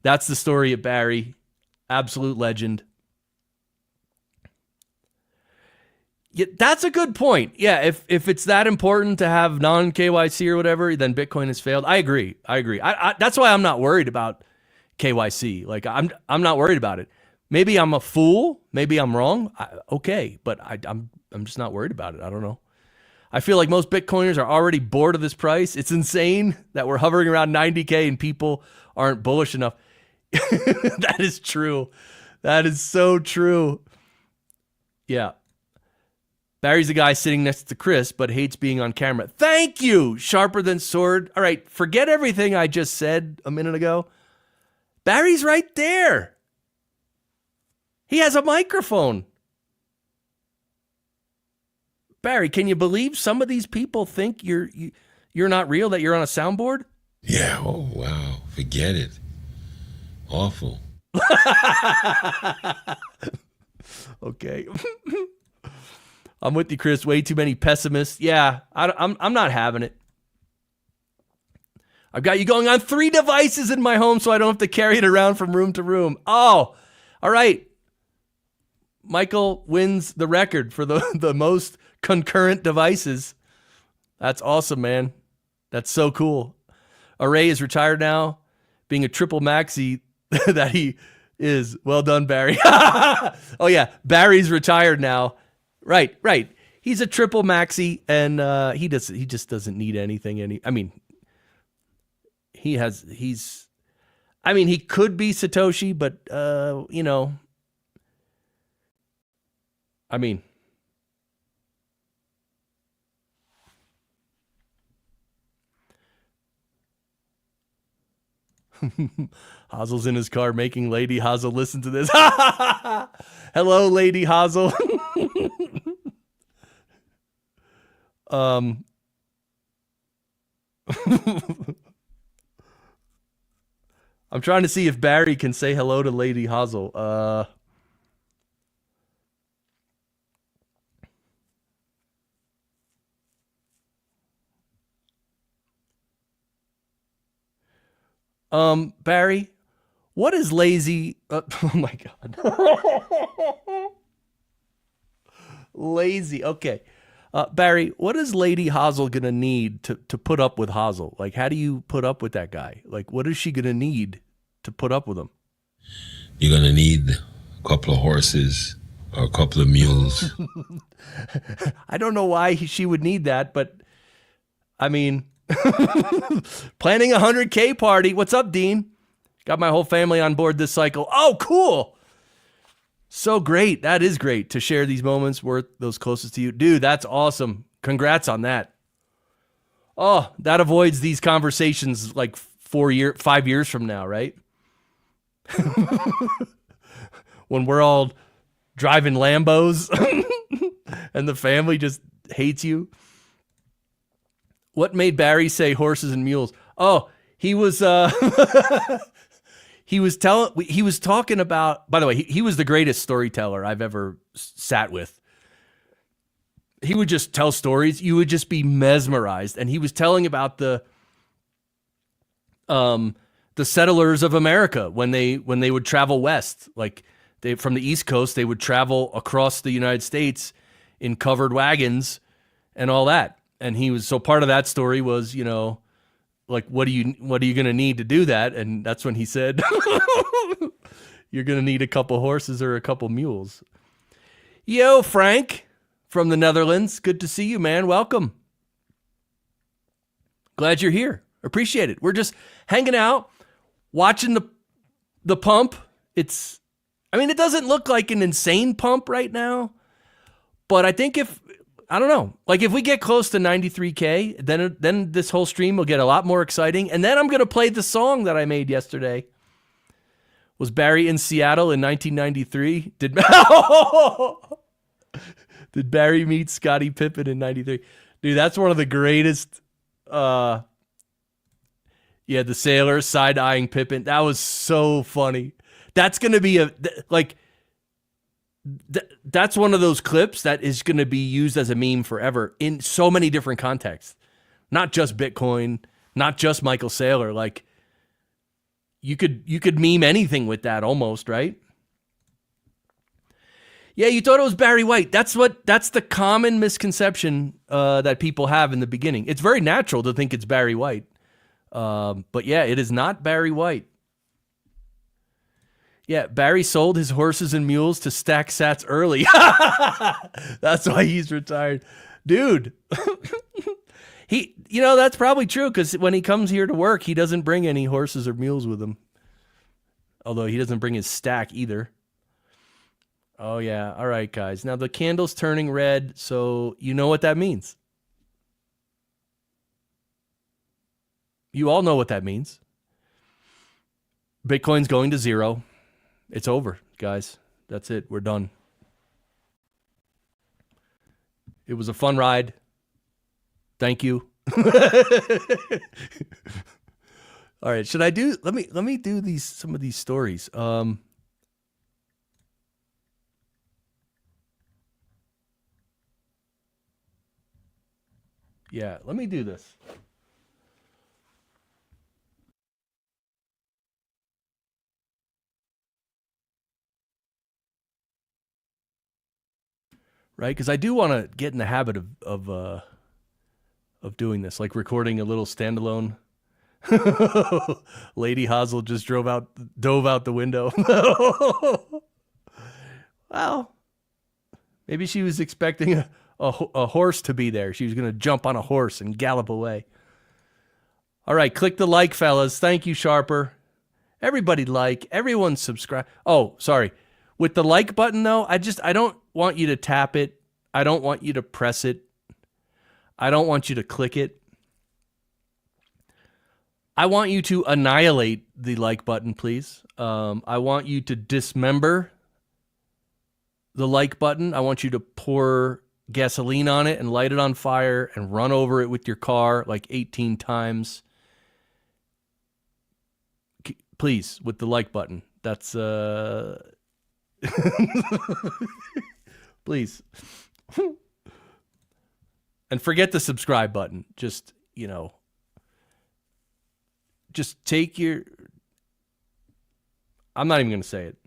that's the story of Barry. Absolute legend. Yeah, that's a good point. Yeah, if it's that important to have non-KYC or whatever, then Bitcoin has failed. I agree. That's why I'm not worried about KYC. Like I'm not worried about it. Maybe I'm a fool. Maybe I'm wrong. Okay, but I'm just not worried about it. I don't know. I feel like most Bitcoiners are already bored of this price. It's insane that we're hovering around 90K and people aren't bullish enough. That is true. That is so true. Yeah. Barry's the guy sitting next to Chris, but hates being on camera. Thank you, Sharper Than Sword. All right, forget everything I just said a minute ago. Barry's right there. He has a microphone. Barry, can you believe some of these people think you're not real, that you're on a soundboard? Yeah, oh, wow. Forget it. Awful. Okay. I'm with you, Chris. Way too many pessimists. Yeah, I'm not having it. I've got you going on 3 devices in my home so I don't have to carry it around from room to room. Oh, all right. Michael wins the record for the most concurrent devices. That's awesome, man. That's so cool. Array is retired now, being a triple maxi that he is. Well done, Barry. Oh, yeah. Barry's retired now. Right. He's a triple maxi, and he just doesn't need anything. He could be Satoshi, but Hazel's in his car making Lady Hazel listen to this. Hello, Lady Hazel. I'm trying to see if Barry can say hello to Lady Hazel. Barry, what is lazy? Oh my God. Lazy. Okay. Barry, what is Lady Hazel going to need to put up with Hazel? Like, how do you put up with that guy? Like, what is she going to need to put up with him? You're going to need a couple of horses or a couple of mules. I don't know why she would need that, but I mean, planning a 100K party. What's up, Dean? Got my whole family on board this cycle. Oh, cool. So great. That is great to share these moments with those closest to you. Dude, that's awesome. Congrats on that. Oh, that avoids these conversations like 5 years from now, right? When we're all driving Lambos and the family just hates you. What made Barry say horses and mules? Oh, he was he was talking about, by the way, he was the greatest storyteller I've ever sat with. He would just tell stories. You would just be mesmerized. And he was telling about the settlers of America when they would travel west, like from the East Coast, they would travel across the United States in covered wagons and all that. And so part of that story was, like, what are you going to need to do that? And that's when he said, you're going to need a couple horses or a couple mules. Yo, Frank from the Netherlands. Good to see you, man. Welcome. Glad you're here. Appreciate it. We're just hanging out, watching the pump. It doesn't look like an insane pump right now, But I think I don't know, like if we get close to 93K, then this whole stream will get a lot more exciting. And then I'm going to play the song that I made yesterday. Was Barry in Seattle in 1993? Did Barry meet Scottie Pippen in 93? Dude, that's one of the greatest. The sailor side-eyeing Pippen. That was so funny. That's going to be that's one of those clips that is going to be used as a meme forever in so many different contexts. Not just Bitcoin, not just Michael Saylor. Like, you could meme anything with that almost, right? Yeah, you thought it was Barry White. That's the common misconception that people have in the beginning. It's very natural to think it's Barry White. But yeah, it is not Barry White. Yeah, Barry sold his horses and mules to stack sats early. That's why he's retired. Dude. That's probably true, because when he comes here to work, he doesn't bring any horses or mules with him. Although he doesn't bring his stack either. Oh, yeah. All right, guys. Now the candle's turning red, so you know what that means. You all know what that means. Bitcoin's going to zero. It's over, guys. That's it. We're done. It was a fun ride. Thank you. All right. Should I do? Let me do some of these stories. Yeah. Let me do this. Right? Because I do want to get in the habit of doing this, like recording a little standalone. Lady Hazel just dove out the window. Well, maybe she was expecting a horse to be there. She was going to jump on a horse and gallop away. All right, click the like, fellas. Thank you, Sharper. Everybody like. Everyone subscribe. Oh, sorry. With the like button, though, I don't want you to tap it. I don't want you to press it. I don't want you to click it. I want you to annihilate the like button, please. I want you to dismember the like button. I want you to pour gasoline on it and light it on fire and run over it with your car like 18 times. Please, with the like button. That's please. And forget the subscribe button. Just take your... I'm not even going to say it.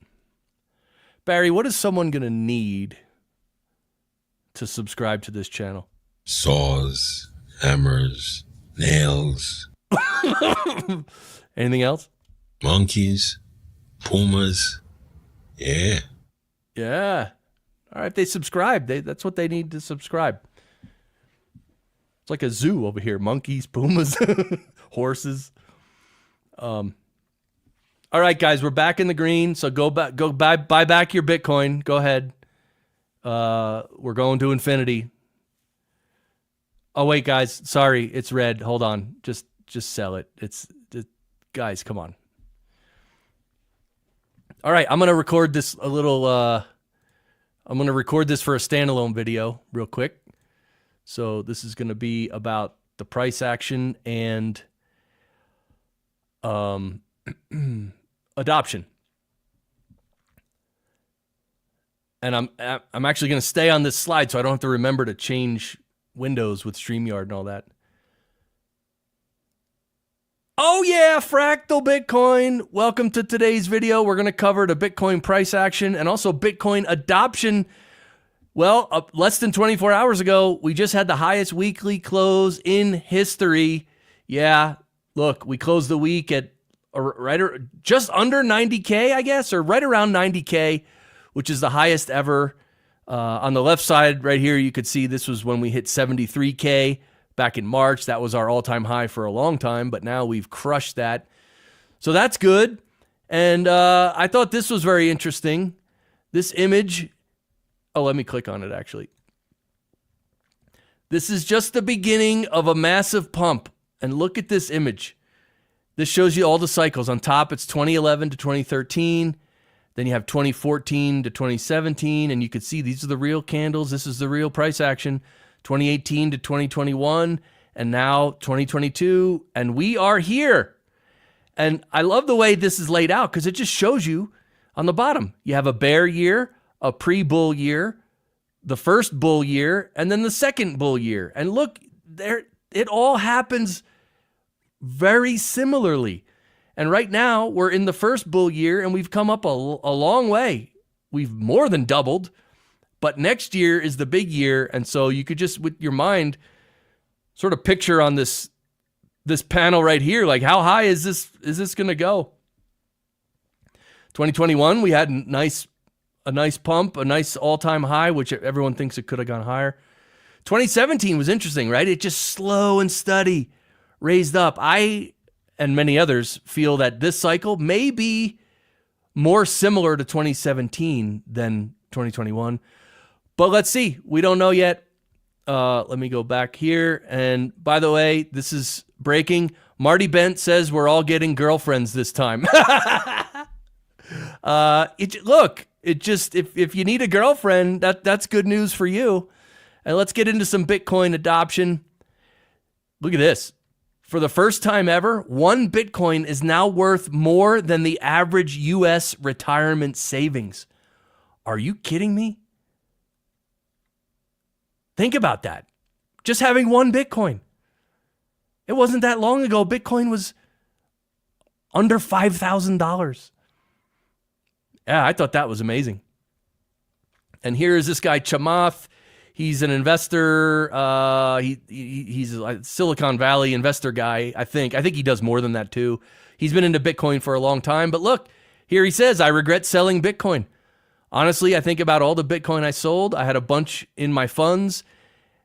Barry, what is someone going to need to subscribe to this channel? Saws, hammers, nails. Anything else? Monkeys, pumas. Yeah. Yeah. All right, they subscribe. That's what they need to subscribe. It's like a zoo over here. Monkeys, pumas, horses. All right, guys, we're back in the green. So go buy back your Bitcoin. Go ahead. We're going to infinity. Oh wait, guys, sorry, it's red. Hold on, just sell it. Guys, come on. All right, I'm gonna record this a little. I'm gonna record this for a standalone video real quick. So this is gonna be about the price action and adoption. And I'm actually going to stay on this slide so I don't have to remember to change windows with StreamYard and all that. Oh yeah, Fractal Bitcoin. Welcome to today's video. We're going to cover the Bitcoin price action and also Bitcoin adoption. Well, less than 24 hours ago, we just had the highest weekly close in history. Yeah, look, we closed the week at just under 90K, I guess, or right around 90K, which is the highest ever. On the left side right here, you could see this was when we hit 73K back in March. That was our all-time high for a long time, but now we've crushed that. So that's good. And I thought this was very interesting. This image, let me click on it actually. This is just the beginning of a massive pump. And look at this image. This shows you all the cycles. On top, it's 2011 to 2013. Then you have 2014 to 2017. And you can see these are the real candles. This is the real price action. 2018 to 2021. And now 2022. And we are here. And I love the way this is laid out because it just shows you on the bottom. You have a bear year, a pre-bull year, the first bull year, and then the second bull year. And look, there it all happens very similarly. And right now, we're in the first bull year, and we've come up a long way. We've more than doubled. But next year is the big year, and so you could just, with your mind, sort of picture on this panel right here, like how high is this going to go? 2021, we had a nice pump, a nice all-time high, which everyone thinks it could have gone higher. 2017 was interesting, right? It just slow and steady raised up. I and many others feel that this cycle may be more similar to 2017 than 2021. But let's see. We don't know yet. Let me go back here. And by the way, this is breaking. Marty Bent says we're all getting girlfriends this time. If you need a girlfriend, that's good news for you. And let's get into some Bitcoin adoption. Look at this. For the first time ever, one Bitcoin is now worth more than the average U.S. retirement savings. Are you kidding me? Think about that. Just having one Bitcoin. It wasn't that long ago. Bitcoin was under $5,000. Yeah, I thought that was amazing. And here is this guy, Chamath. He's an investor. He's a Silicon Valley investor guy, I think. I think he does more than that, too. He's been into Bitcoin for a long time. But look, here he says, I regret selling Bitcoin. Honestly, I think about all the Bitcoin I sold. I had a bunch in my funds,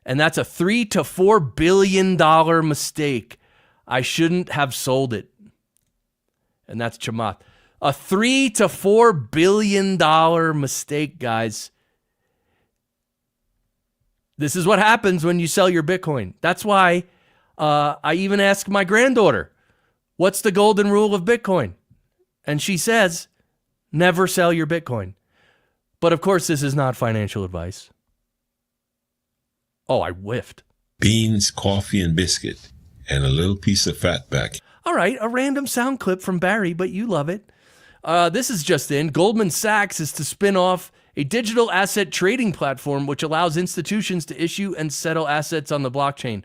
and that's a $3 to $4 billion mistake. I shouldn't have sold it. And that's Chamath. A $3 to $4 billion mistake, guys. This is what happens when you sell your Bitcoin. That's why I even asked my granddaughter, what's the golden rule of Bitcoin? And she says, never sell your Bitcoin. But of course, this is not financial advice. Oh, I whiffed. Beans, coffee, and biscuit, and a little piece of fatback. All right, a random sound clip from Barry, but you love it. This is just in. Goldman Sachs is to spin off a digital asset trading platform which allows institutions to issue and settle assets on the blockchain.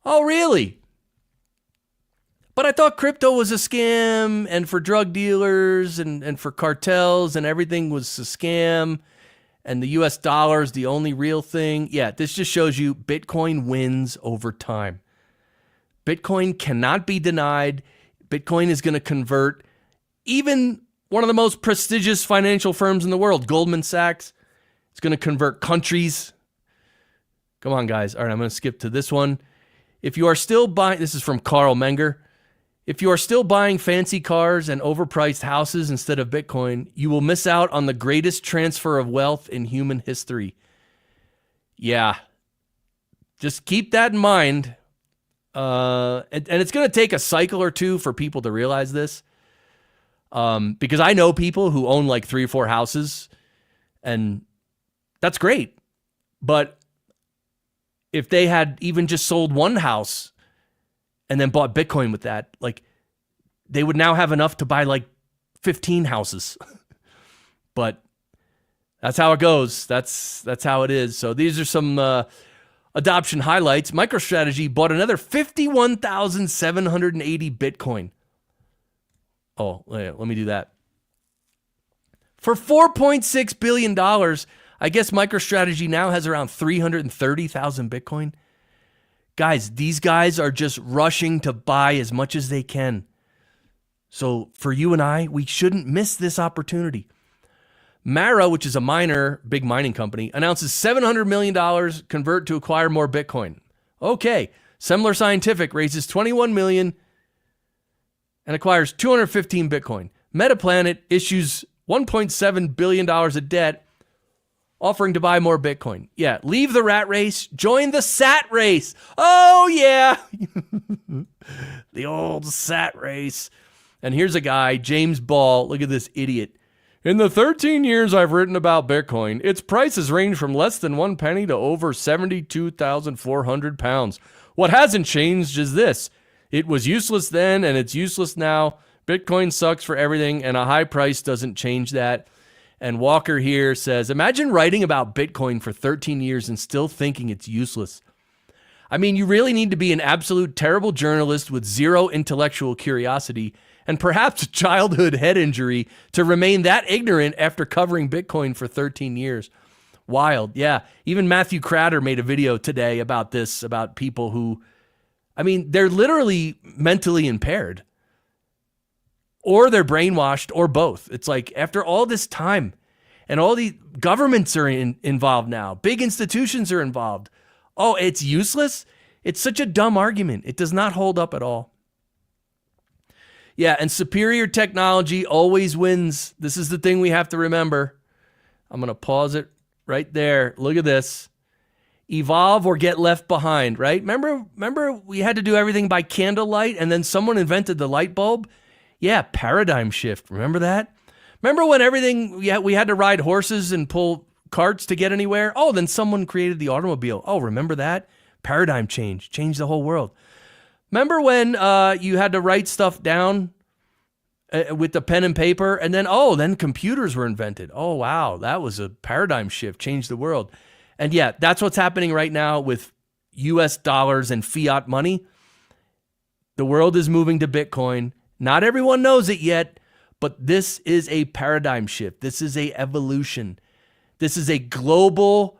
Oh, really? But I thought crypto was a scam, and for drug dealers and for cartels, and everything was a scam, and the US dollar is the only real thing. Yeah, this just shows you Bitcoin wins over time. Bitcoin cannot be denied. Bitcoin is going to convert even one of the most prestigious financial firms in the world, Goldman Sachs. It's going to convert countries. Come on, guys. All right, I'm going to skip to this one. If you are still buying, this is from Carl Menger. If you are still buying fancy cars and overpriced houses instead of Bitcoin, you will miss out on the greatest transfer of wealth in human history. Yeah. Just keep that in mind. And it's going to take a cycle or two for people to realize this. Because I know people who own like 3 or 4 houses, and that's great. But if they had even just sold one house and then bought Bitcoin with that, like they would now have enough to buy like 15 houses. But that's how it goes. That's how it is. So these are some adoption highlights. MicroStrategy bought another 51,780 Bitcoin. Oh, let me do that. For $4.6 billion, I guess MicroStrategy now has around 330,000 Bitcoin. Guys, these guys are just rushing to buy as much as they can. So for you and I, we shouldn't miss this opportunity. Mara, which is a miner, big mining company, announces $700 million convert to acquire more Bitcoin. Okay. Semler Scientific raises $21 million and acquires 215 Bitcoin. Metaplanet issues $1.7 billion of debt offering to buy more Bitcoin. Yeah, leave the rat race, join the sat race. Oh, yeah. The old sat race. And here's a guy, James Ball. Look at this idiot. In the 13 years I've written about Bitcoin, its prices range from less than 1 penny to over 72,400 pounds. What hasn't changed is this. It was useless then and it's useless now. Bitcoin sucks for everything and a high price doesn't change that. And Walker here says, imagine writing about Bitcoin for 13 years and still thinking it's useless. I mean, you really need to be an absolute terrible journalist with zero intellectual curiosity and perhaps a childhood head injury to remain that ignorant after covering Bitcoin for 13 years. Wild. Yeah. Even Matthew Cratter made a video today about this, about people who, I mean, they're literally mentally impaired. Or they're brainwashed, or both. It's like after all this time, and all the governments are involved now, big institutions are involved. Oh, it's useless? It's such a dumb argument. It does not hold up at all. Yeah, and superior technology always wins. This is the thing we have to remember. I'm going to pause it right there. Look at this. Evolve or get left behind, right? Remember we had to do everything by candlelight, and then someone invented the light bulb? Yeah, paradigm shift. Remember that? Remember when we had to ride horses and pull carts to get anywhere? Oh, then someone created the automobile. Oh, remember that? Paradigm change. Changed the whole world. Remember when you had to write stuff down with the pen and paper? And then computers were invented. Oh, wow. That was a paradigm shift. Changed the world. And yeah, that's what's happening right now with US dollars and fiat money. The world is moving to Bitcoin. Not everyone knows it yet, but this is a paradigm shift. This is a evolution. This is a global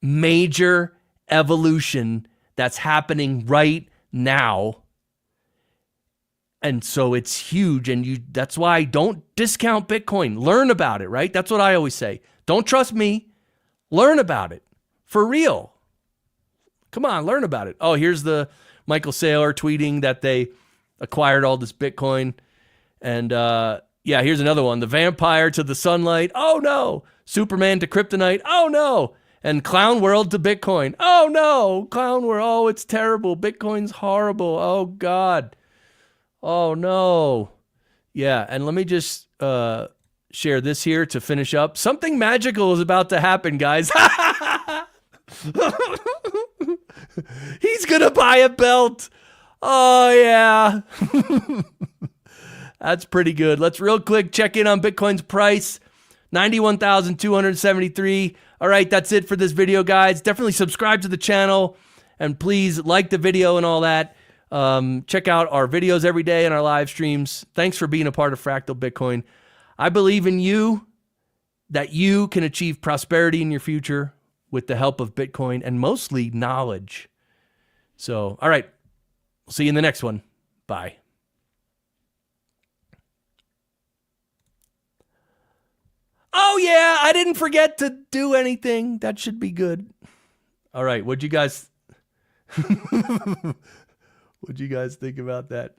major evolution that's happening right now. And so it's huge. And that's why don't discount Bitcoin. Learn about it, right? That's what I always say. Don't trust me. Learn about it. For real. Come on, learn about it. Oh, here's the Michael Saylor tweeting that they acquired all this Bitcoin. And here's another one. The vampire to the sunlight. Oh, no. Superman to kryptonite. Oh, no. And Clown World to Bitcoin. Oh, no. Clown World. Oh, it's terrible. Bitcoin's horrible. Oh, God. Oh, no. Yeah, and let me just share this here to finish up. Something magical is about to happen, guys. He's going to buy a belt. Oh, yeah. That's pretty good. Let's real quick check in on Bitcoin's price. 91,273. All right, that's it for this video, guys. Definitely subscribe to the channel and please like the video and all that. Check out our videos every day and our live streams. Thanks for being a part of Fractal Bitcoin. I believe in you, that you can achieve prosperity in your future with the help of Bitcoin and mostly knowledge. So, all right. We'll see you in the next one. Bye. Oh, yeah, I didn't forget to do anything. That should be good. All right, what'd you guys think about that?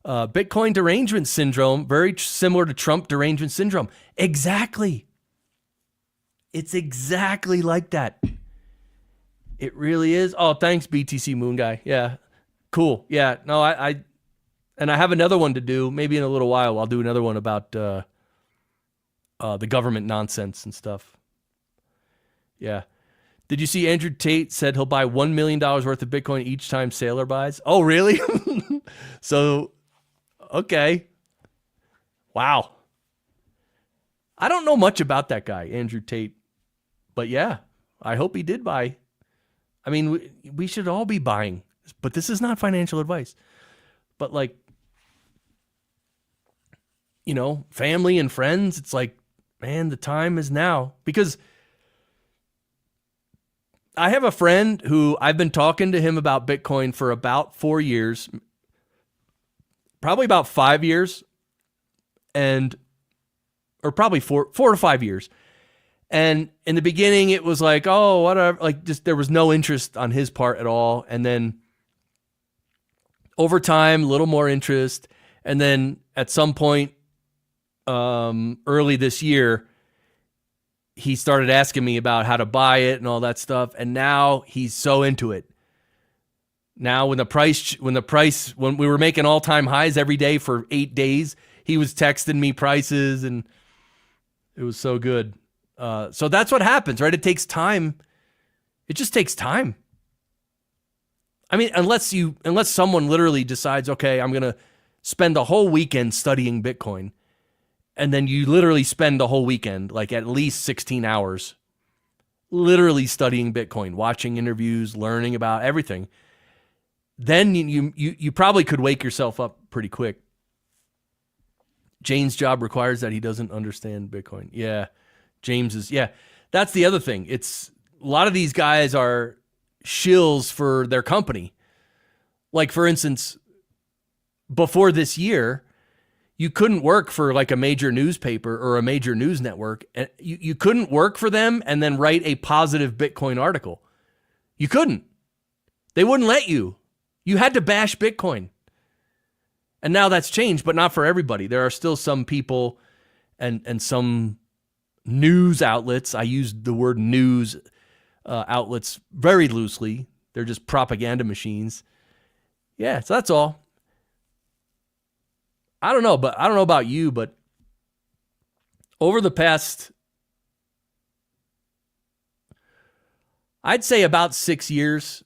Bitcoin derangement syndrome, very similar to Trump derangement syndrome. Exactly. It's exactly like that. It really is. Oh, thanks, BTC Moon Guy. Yeah, cool. Yeah, no, I have another one to do. Maybe in a little while, I'll do another one about the government nonsense and stuff. Yeah. Did you see Andrew Tate said he'll buy $1 million worth of Bitcoin each time Saylor buys? Oh, really? So, okay. Wow. I don't know much about that guy, Andrew Tate. But yeah, I hope he did buy. I mean, we should all be buying, but this is not financial advice. But like, you know, family and friends, it's like, man, the time is now. Because I have a friend who I've been talking to him about Bitcoin for about 4 years, probably about 5 years, or probably four to 5 years. And in the beginning, it was like, oh, whatever. Like, just there was no interest on his part at all. And then over time, a little more interest. And then at some point, early this year, he started asking me about how to buy it and all that stuff. And now he's so into it. Now when we were making all-time highs every day for 8 days, he was texting me prices and it was so good. So that's what happens, right? It takes time. It just takes time. I mean, unless someone literally decides, okay, I'm going to spend the whole weekend studying Bitcoin. And then you literally spend the whole weekend, like at least 16 hours, literally studying Bitcoin, watching interviews, learning about everything. Then you probably could wake yourself up pretty quick. Jane's job requires that he doesn't understand Bitcoin. Yeah, that's the other thing. It's a lot of these guys are shills for their company. Like, for instance, before this year, you couldn't work for like a major newspaper or a major news network. And you couldn't work for them and then write a positive Bitcoin article. You couldn't. They wouldn't let you. You had to bash Bitcoin. And now that's changed, but not for everybody. There are still some people and some news outlets. I use the word news outlets very loosely. They're just propaganda machines. Yeah, so that's all. I don't know about you, but over the past, I'd say about 6 years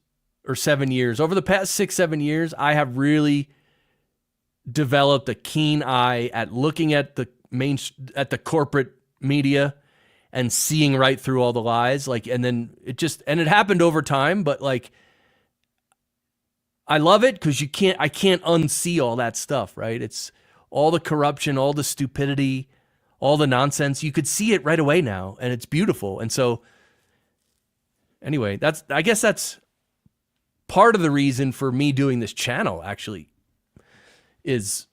or 7 years, over the past 6-7 years, I have really developed a keen eye at looking at the corporate media and seeing right through all the lies. And it happened over time, but like, I love it because I can't unsee all that stuff, right? It's all the corruption, all the stupidity, all the nonsense. You could see it right away now, and it's beautiful. And so, anyway, I guess that's part of the reason for me doing this channel, actually, is,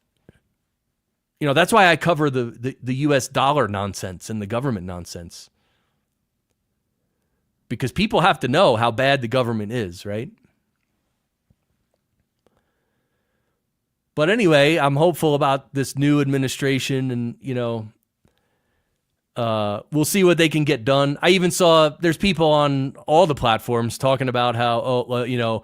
that's why I cover the US dollar nonsense and the government nonsense. Because people have to know how bad the government is, right? But anyway, I'm hopeful about this new administration and, we'll see what they can get done. I even saw there's people on all the platforms talking about how,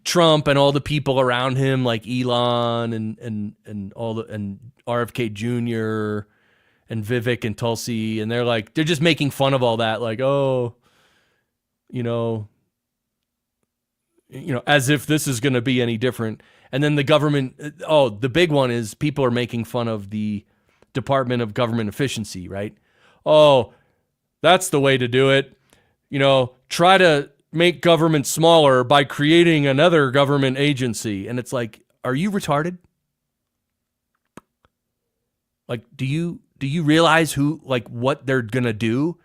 Trump and all the people around him, like Elon and RFK Jr. and Vivek and Tulsi, and they're just making fun of all that, like, as if this is going to be any different. And then the government, the big one is people are making fun of the Department of Government Efficiency, right? Oh, that's the way to do it. Try to make government smaller by creating another government agency. And it's like, are you retarded? Like, do you realize what they're going to do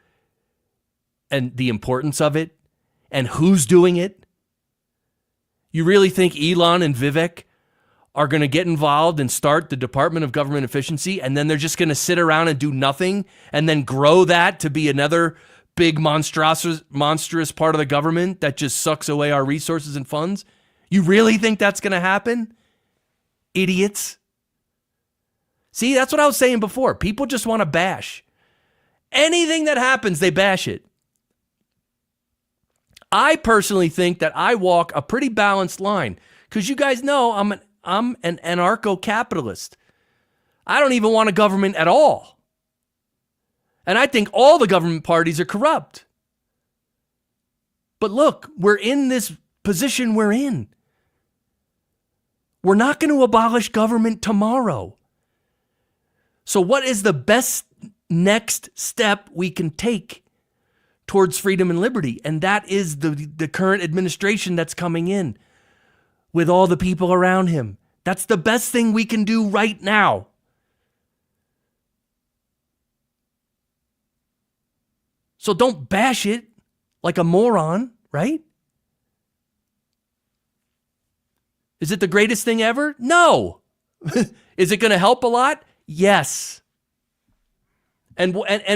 and the importance of it and who's doing it? You really think Elon and Vivek are going to get involved and start the Department of Government Efficiency, and then they're just going to sit around and do nothing and then grow that to be another big monstrous part of the government that just sucks away our resources and funds? You really think that's going to happen? Idiots. See, that's what I was saying before. People just want to bash. Anything that happens, they bash it. I personally think that I walk a pretty balanced line because you guys know I'm an anarcho-capitalist. I don't even want a government at all. And I think all the government parties are corrupt. But look, we're in this position we're in. We're not going to abolish government tomorrow. So what is the best next step we can take towards freedom and liberty? And that is the current administration that's coming in with all the people around him. That's the best thing we can do right now. So don't bash it like a moron, right? Is it the greatest thing ever? No. Is it going to help a lot? Yes. And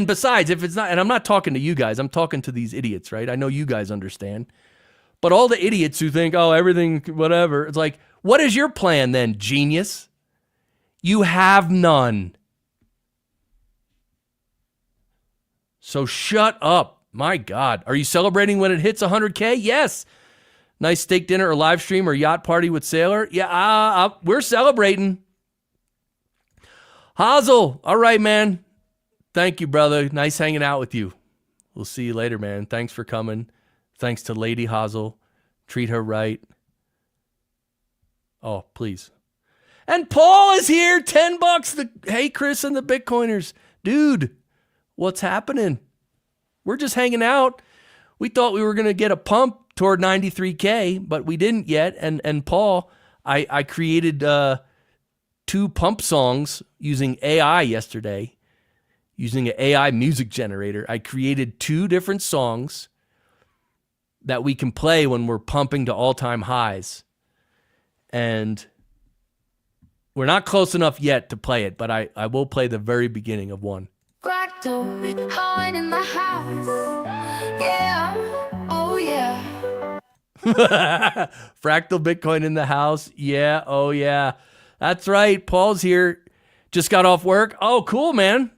besides, if it's not, and I'm not talking to you guys, I'm talking to these idiots, right? I know you guys understand. But all the idiots who think, everything, whatever, it's like, what is your plan then, genius? You have none. So shut up. My God. Are you celebrating when it hits 100K? Yes. Nice steak dinner or live stream or yacht party with Sailor? Yeah, we're celebrating. Hazel. All right, man. Thank you, brother. Nice hanging out with you. We'll see you later, man. Thanks for coming. Thanks to Lady Hazel. Treat her right. Oh, please. And Paul is here. $10. Hey, Chris and the Bitcoiners. Dude, what's happening? We're just hanging out. We thought we were going to get a pump toward 93K, but we didn't yet. And Paul, I created 2 pump songs using AI yesterday, using an AI music generator. I created 2 different songs that we can play when we're pumping to all-time highs. And we're not close enough yet to play it, but I will play the very beginning of one. Fractal Bitcoin in the house. Yeah, oh yeah. Fractal Bitcoin in the house. Yeah, oh yeah. That's right. Paul's here. Just got off work. Oh, cool, man.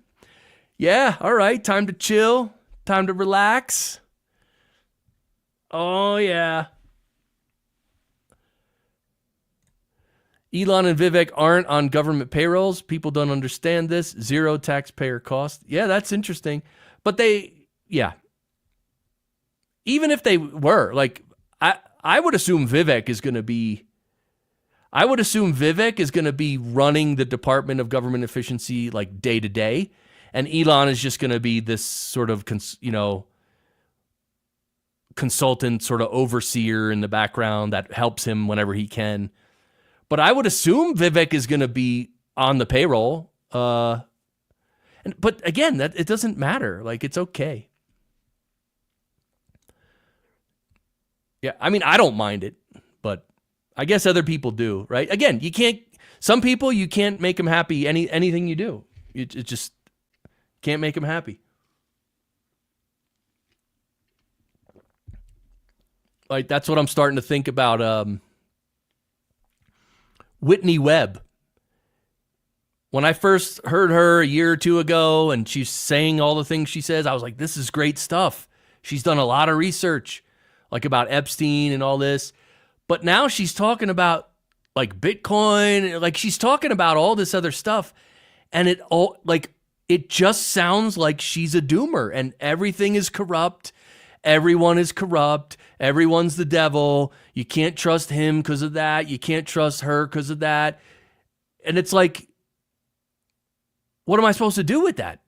Yeah, all right. Time to chill. Time to relax. Oh, yeah. Elon and Vivek aren't on government payrolls. People don't understand this. 0 taxpayer cost. Yeah, that's interesting. But yeah. Even if they were, like, I would assume Vivek is going to be running the Department of Government Efficiency like day to day. And Elon is just going to be this sort of, consultant, sort of overseer in the background that helps him whenever he can. But I would assume Vivek is going to be on the payroll. But again, that it doesn't matter. Like, it's okay. Yeah, I mean, I don't mind it, but I guess other people do, right? Again, some people, you can't make them happy anything you do. It just can't make them happy. Like, that's what I'm starting to think about Whitney Webb. When I first heard her a year or 2 ago and she's saying all the things she says, I was like, this is great stuff. She's done a lot of research, like about Epstein and all this. But now she's talking about like Bitcoin, like she's talking about all this other stuff. And it just sounds like she's a doomer and everything is corrupt. Everyone is corrupt. Everyone's the devil. You can't trust him because of that. You can't trust her because of that. And it's like, what am I supposed to do with that?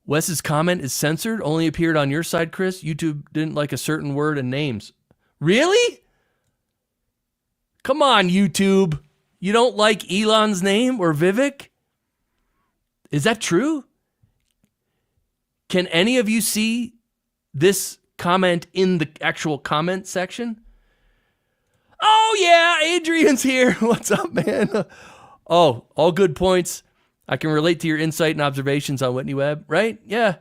Wes's comment is censored, only appeared on your side, Chris. YouTube didn't like a certain word and names. Really? Come on, YouTube. You don't like Elon's name or Vivek? Is that true? Can any of you see this comment in the actual comment section? Oh, yeah, Adrian's here. What's up, man? Oh, all good points. I can relate to your insight and observations on Whitney Webb, right? Yeah.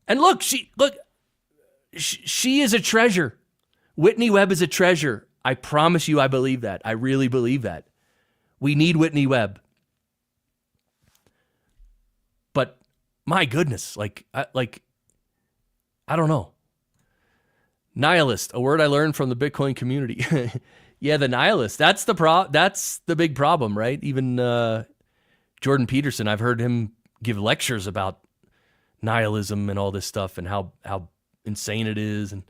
And look, she is a treasure. Whitney Webb is a treasure. I promise you I believe that. I really believe that. We need Whitney Webb. But my goodness, I don't know. Nihilist, a word I learned from the Bitcoin community. Yeah, the nihilist. That's the big problem, right? Even Jordan Peterson, I've heard him give lectures about nihilism and all this stuff and how insane it is. And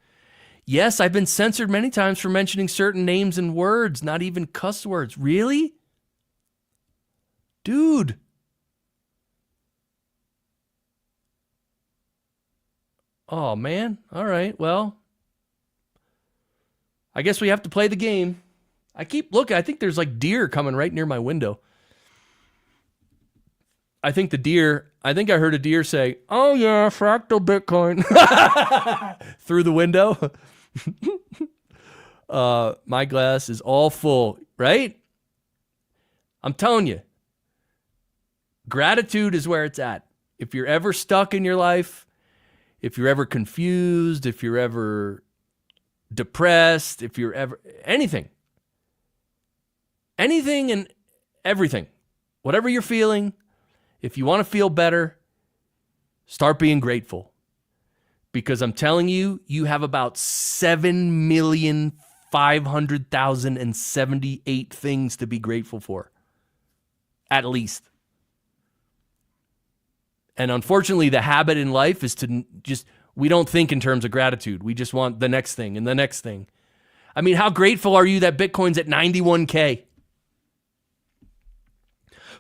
yes, I've been censored many times for mentioning certain names and words, not even cuss words. Really? Dude. Oh, man. All right. Well, I guess we have to play the game. I keep looking. I think there's like deer coming right near my window. I think I heard a deer say, oh yeah, fractal Bitcoin through the window. My glass is all full, right? I'm telling you, gratitude is where it's at. If you're ever stuck in your life, if you're ever confused, if you're ever depressed, if you're ever anything, anything and everything, whatever you're feeling, if you want to feel better, start being grateful. Because I'm telling you, you have about 7,500,078 things to be grateful for. At least. And unfortunately, the habit in life is to just, we don't think in terms of gratitude. We just want the next thing and the next thing. I mean, how grateful are you that Bitcoin's at 91K?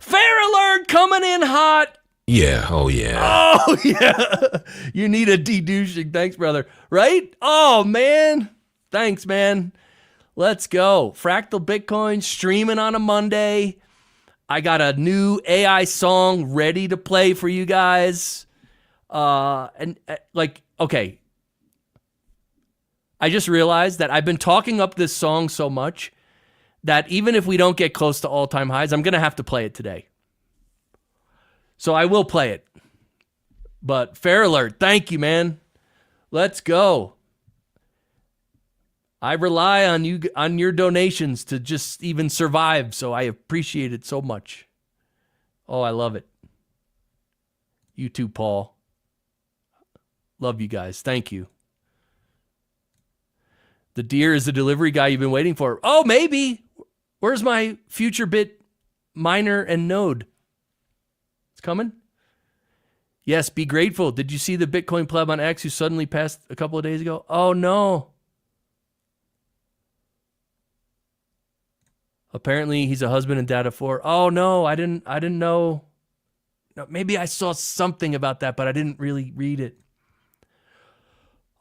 Fair alert coming in hot. Yeah, oh yeah. Oh, yeah. You need a de-douching. Thanks, brother. Right? Oh, man. Thanks, man. Let's go. Fractal Bitcoin streaming on a Monday. I got a new AI song ready to play for you guys. Okay. I just realized that I've been talking up this song so much that even if we don't get close to all-time highs, I'm going to have to play it today. So I will play it. But fair alert. Thank you, man. Let's go. I rely on you, on your donations to just even survive, so I appreciate it so much. Oh, I love it. You too, Paul. Love you guys. Thank you. The deer is the delivery guy you've been waiting for. Oh, maybe. Where's my future bit miner and node? It's coming? Yes, be grateful. Did you see the Bitcoin pleb on X who suddenly passed a couple of days ago? Oh, no. Apparently, he's a husband and dad of 4. Oh, no, I didn't know. No, maybe I saw something about that, but I didn't really read it.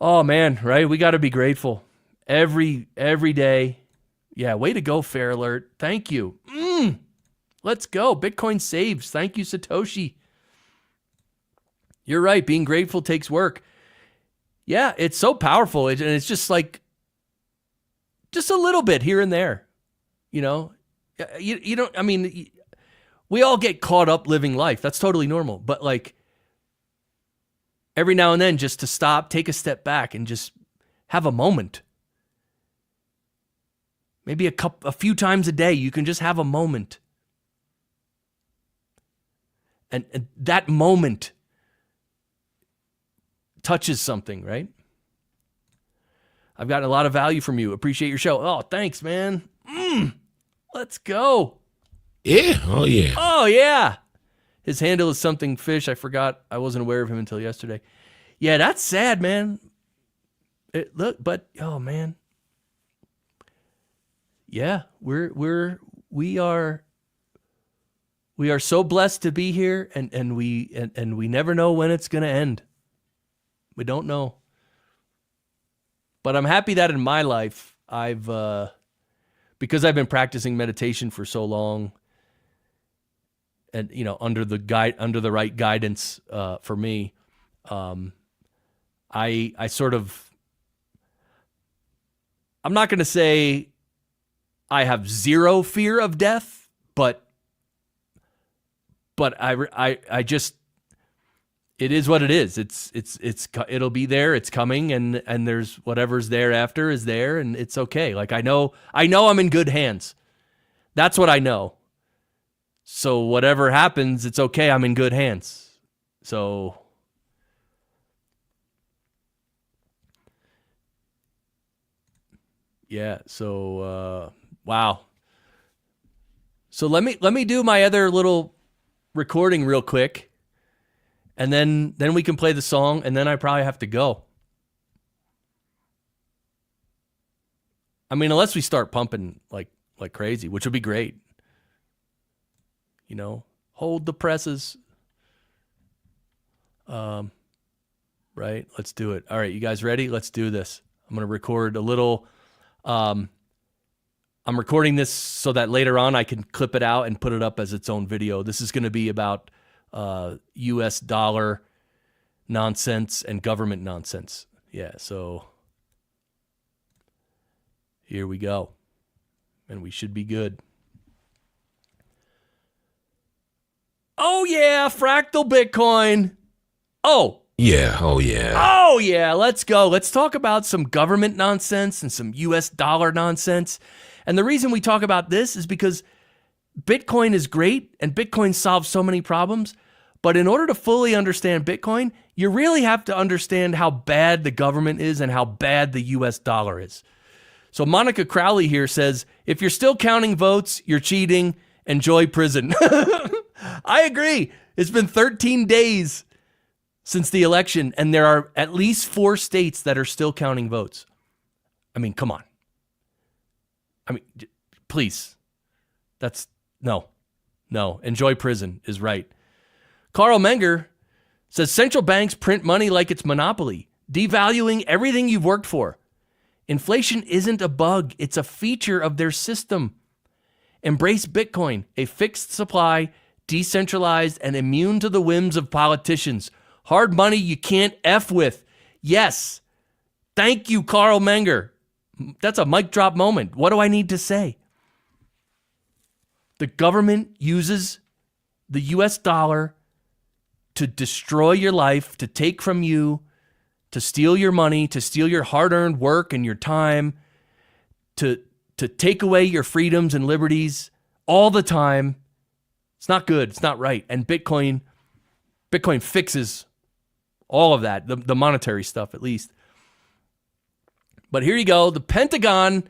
Oh, man, right? We got to be grateful. Every day. Yeah, way to go, Fair Alert. Thank you. Let's go. Bitcoin saves. Thank you, Satoshi. You're right. Being grateful takes work. Yeah, it's so powerful. And it's just like, just a little bit here and there. You know, you don't, I mean, we all get caught up living life. That's totally normal. But like every now and then just to stop, take a step back and just have a moment. Maybe a few times a day, you can just have a moment. And that moment touches something, right? I've gotten a lot of value from you. Appreciate your show. Oh, thanks, man. Let's go. Yeah, oh yeah. Oh, yeah. His handle is something fish. I forgot. I wasn't aware of him until yesterday. Yeah, that's sad, man. Oh, man. Yeah, we are so blessed to be here, and we never know when it's gonna end. We don't know. But I'm happy that in my life because I've been practicing meditation for so long, and under the right guidance for me, I sort of, I'm not going to say I have zero fear of death, but I just, it is what it is. It'll be there. It's coming, and there's whatever's there after is there, and it's okay. Like I know I'm in good hands. That's what I know. So whatever happens, it's okay. I'm in good hands. So yeah. So wow. So let me do my other little recording real quick. And then we can play the song, and then I probably have to go. I mean, unless we start pumping like crazy, which would be great. Hold the presses. Right, let's do it. All right, you guys ready? Let's do this. I'm going to record a little. I'm recording this so that later on I can clip it out and put it up as its own video. This is going to be about US dollar nonsense and government nonsense. Yeah, so here we go. And we should be good. Oh yeah, Fractal Bitcoin. Oh. Yeah, oh yeah. Oh yeah, let's go. Let's talk about some government nonsense and some US dollar nonsense. And the reason we talk about this is because Bitcoin is great and Bitcoin solves so many problems. But in order to fully understand Bitcoin, you really have to understand how bad the government is and how bad the US dollar is. So Monica Crowley here says, if you're still counting votes, you're cheating. Enjoy prison. I agree. It's been 13 days since the election, and there are at least 4 states that are still counting votes. I mean, come on. I mean, please. No. Enjoy prison is right. Carl Menger says central banks print money like it's monopoly, devaluing everything you've worked for. Inflation isn't a bug, it's a feature of their system. Embrace Bitcoin, a fixed supply, decentralized, and immune to the whims of politicians. Hard money you can't F with. Yes. Thank you, Carl Menger. That's a mic drop moment. What do I need to say? The government uses the US dollar to destroy your life, to take from you, to steal your money, to steal your hard-earned work and your time, to take away your freedoms and liberties all the time. It's not good. It's not right. And Bitcoin fixes all of that, the monetary stuff at least. But here you go. The Pentagon,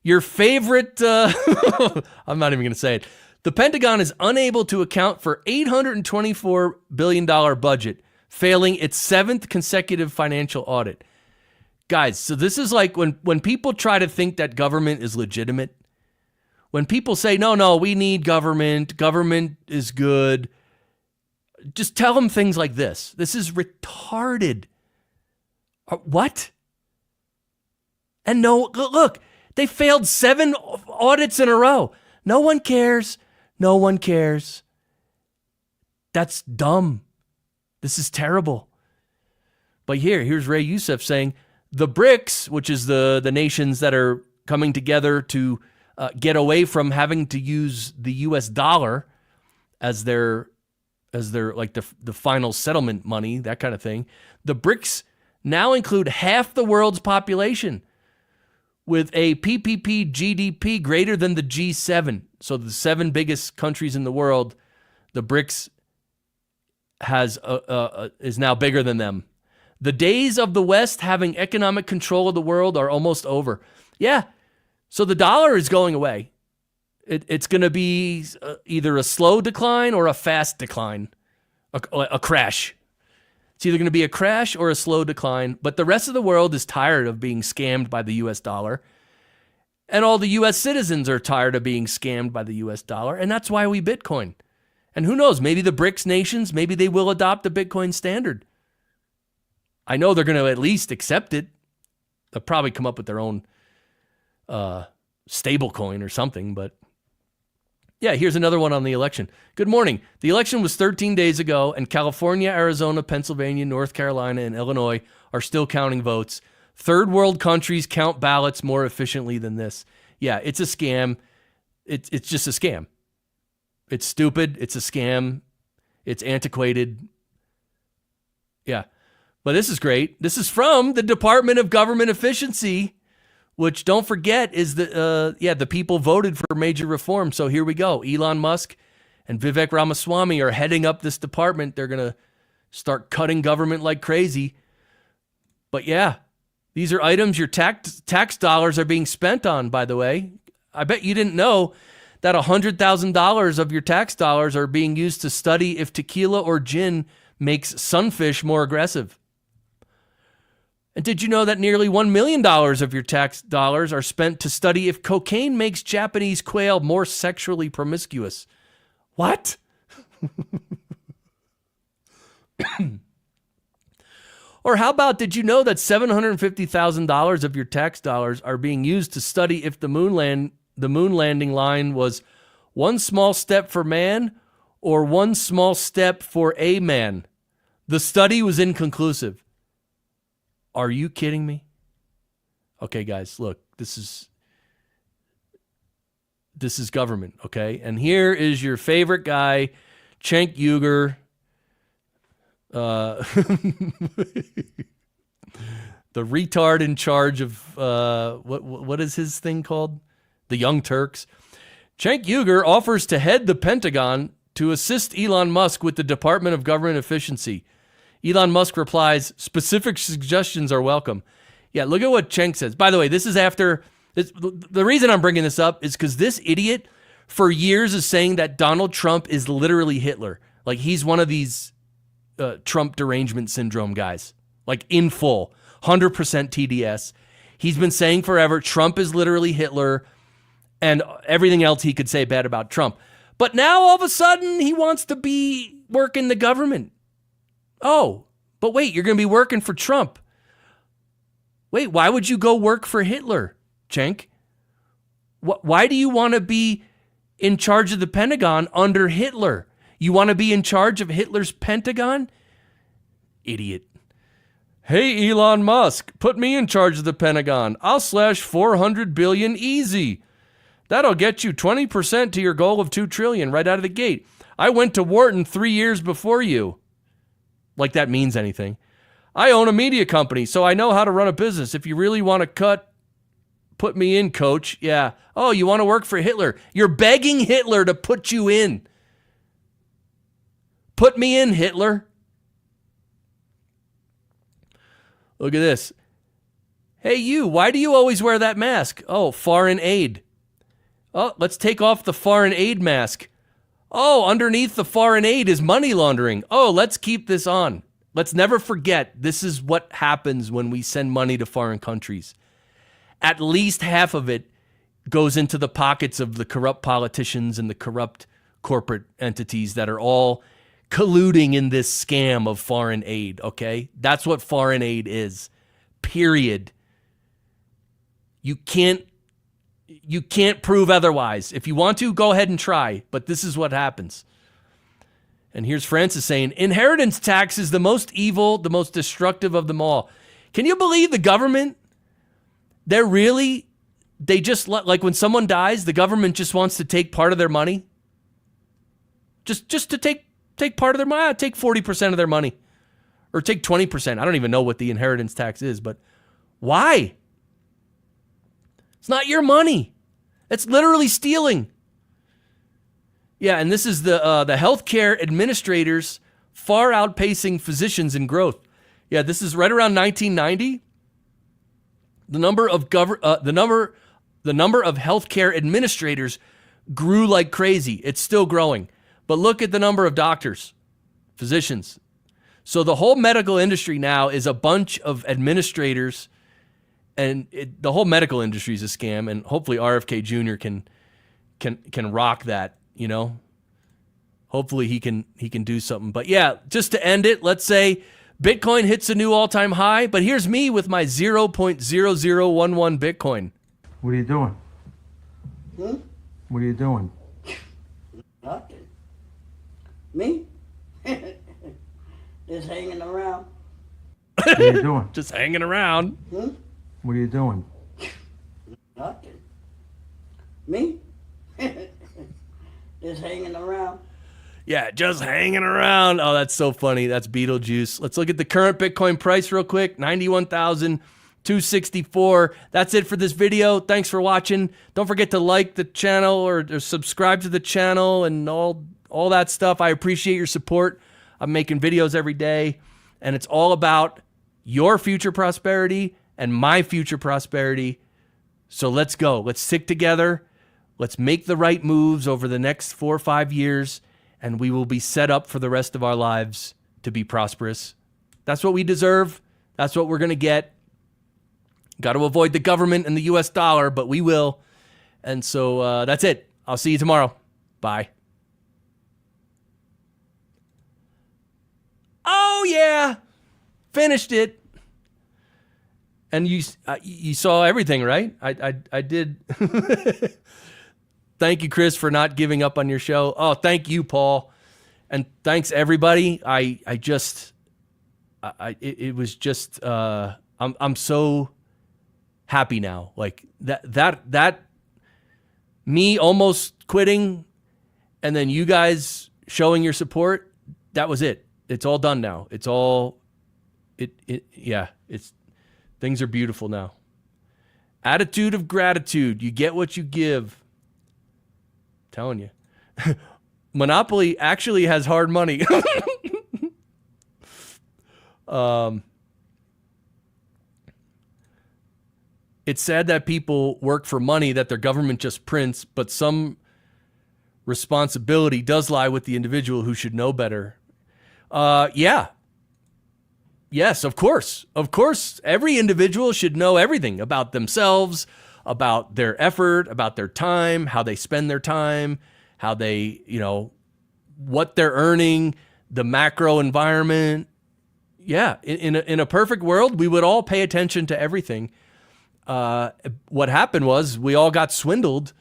your favorite, I'm not even going to say it. The Pentagon is unable to account for $824 billion budget, failing its 7th consecutive financial audit. Guys, so this is like when people try to think that government is legitimate, when people say, no, we need government is good, just tell them things like this. This is retarded. What? And no, look, they failed 7 audits in a row. No one cares. That's dumb. This is terrible. But here's Ray Youssef saying, the BRICS, which is the nations that are coming together to get away from having to use the US dollar as their like the final settlement money, that kind of thing. The BRICS now include half the world's population with a PPP GDP greater than the G7. So the 7 biggest countries in the world, the BRICS is now bigger than them. The days of the West having economic control of the world are almost over. Yeah, so the dollar is going away. It's going to be either a slow decline or a fast decline, a crash. It's either going to be a crash or a slow decline, but the rest of the world is tired of being scammed by the US dollar. And all the US citizens are tired of being scammed by the US dollar, and that's why we Bitcoin. And who knows, maybe the BRICS nations, maybe they will adopt the Bitcoin standard. I know they're going to at least accept it. They'll probably come up with their own stable coin or something, but yeah, here's another one on the election. Good morning. The election was 13 days ago, and California, Arizona, Pennsylvania, North Carolina, and Illinois are still counting votes. Third world countries count ballots more efficiently than this. Yeah, it's a scam. It's just a scam. It's stupid. It's a scam. It's antiquated. Yeah. But this is great. This is from the Department of Government Efficiency, which, don't forget, is the people voted for major reform. So here we go. Elon Musk and Vivek Ramaswamy are heading up this department. They're going to start cutting government like crazy. But yeah, these are items your tax dollars are being spent on, by the way. I bet you didn't know that $100,000 of your tax dollars are being used to study if tequila or gin makes sunfish more aggressive. And did you know that nearly $1 million of your tax dollars are spent to study if cocaine makes Japanese quail more sexually promiscuous? What? Or how about, did you know that $750,000 of your tax dollars are being used to study if the moon landing line was one small step for man or one small step for a man? The study was inconclusive. Are you kidding me? Okay, guys, look, this is government, okay? And here is your favorite guy, Cenk Uygur. The retard in charge of what is his thing called? the Young Turks. Cenk Uygur offers to head the Pentagon to assist Elon Musk with the Department of Government Efficiency. Elon Musk replies, specific suggestions are welcome. Yeah, look at what Cenk says. By the way, this is after, the reason I'm bringing this up is because this idiot for years is saying that Donald Trump is literally Hitler. Like he's one of these Trump derangement syndrome guys, like in full, 100% TDS. He's been saying forever, Trump is literally Hitler and everything else he could say bad about Trump. But now all of a sudden he wants to be working the government. Oh, but wait, you're going to be working for Trump. Wait, why would you go work for Hitler, Cenk? Why do you want to be in charge of the Pentagon under Hitler? You want to be in charge of Hitler's Pentagon? Idiot. Hey, Elon Musk, put me in charge of the Pentagon. I'll slash 400 billion easy. That'll get you 20% to your goal of 2 trillion right out of the gate. I went to Wharton 3 years before you. Like that means anything. I own a media company, so I know how to run a business. If you really want to cut, put me in, coach. Yeah. Oh, you want to work for Hitler? You're begging Hitler to put you in. Put me in, Hitler. Look at this. Hey, you, why do you always wear that mask? Oh, foreign aid. Oh, let's take off the foreign aid mask. Oh, underneath the foreign aid is money laundering. Oh, let's keep this on. Let's never forget, this is what happens when we send money to foreign countries. At least half of it goes into the pockets of the corrupt politicians and the corrupt corporate entities that are all colluding in this scam of foreign aid, okay? That's what foreign aid is, period. You can't prove otherwise. If you want to, go ahead and try, but this is what happens. And here's Francis saying, inheritance tax is the most evil, the most destructive of them all. Can you believe the government? They just, like when someone dies, the government just wants to take part of their money. Just to take part of their money, take 40% of their money. Or take 20%. I don't even know what the inheritance tax is, but why? It's not your money. It's literally stealing. Yeah, and this is the healthcare administrators far outpacing physicians in growth. Yeah, this is right around 1990. The number of healthcare administrators grew like crazy. It's still growing. But look at the number of doctors, physicians. So the whole medical industry now is a bunch of administrators, and the whole medical industry is a scam. And hopefully RFK Jr. can rock that. You know, hopefully he can do something. But yeah, just to end it, let's say Bitcoin hits a new all-time high. But here's me with my 0.0011 Bitcoin. What are you doing? What are you doing? Nothing. Me? Just hanging around. What are you doing? Just hanging around. What are you doing? Nothing. Me? Just hanging around. Yeah, just hanging around. Oh, that's so funny. That's Beetlejuice. Let's look at the current Bitcoin price real quick. 91,264. That's it for this video. Thanks for watching. Don't forget to like the channel or subscribe to the channel and all that stuff. I appreciate your support. I'm making videos every day, and it's all about your future prosperity and my future prosperity. So let's go. Let's stick together. Let's make the right moves over the next 4 or 5 years, and we will be set up for the rest of our lives to be prosperous. That's what we deserve. That's what we're going to get. Got to avoid the government and the US dollar, but we will. And so that's it. I'll see you tomorrow. Bye. Oh, yeah. Finished it. And you saw everything, right? I did. Thank you, Chris, for not giving up on your show. Oh, thank you, Paul. And thanks, everybody. It was just, I'm so happy now. Like that me almost quitting and then you guys showing your support, that was it. It's all done now. It's all, things are beautiful now. Attitude of gratitude. You get what you give. I'm telling you. Monopoly actually has hard money. It's sad that people work for money that their government just prints, but some responsibility does lie with the individual who should know better. Yeah. Yes, of course. Of course, every individual should know everything about themselves, about their effort, about their time, how they spend their time, how they, what they're earning, the macro environment. Yeah, in a perfect world, we would all pay attention to everything. What happened was we all got swindled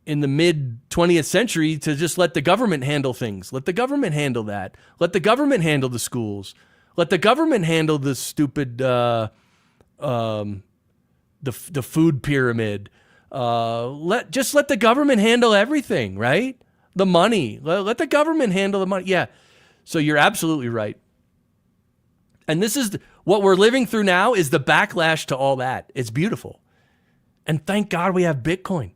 in the mid 20th century to just let the government handle things. Let the government handle that. Let the government handle the schools. Let the government handle the stupid the food pyramid. Let the government handle everything, right? The money. Let the government handle the money. Yeah. So you're absolutely right. And this is what we're living through now is the backlash to all that. It's beautiful. And thank God we have Bitcoin.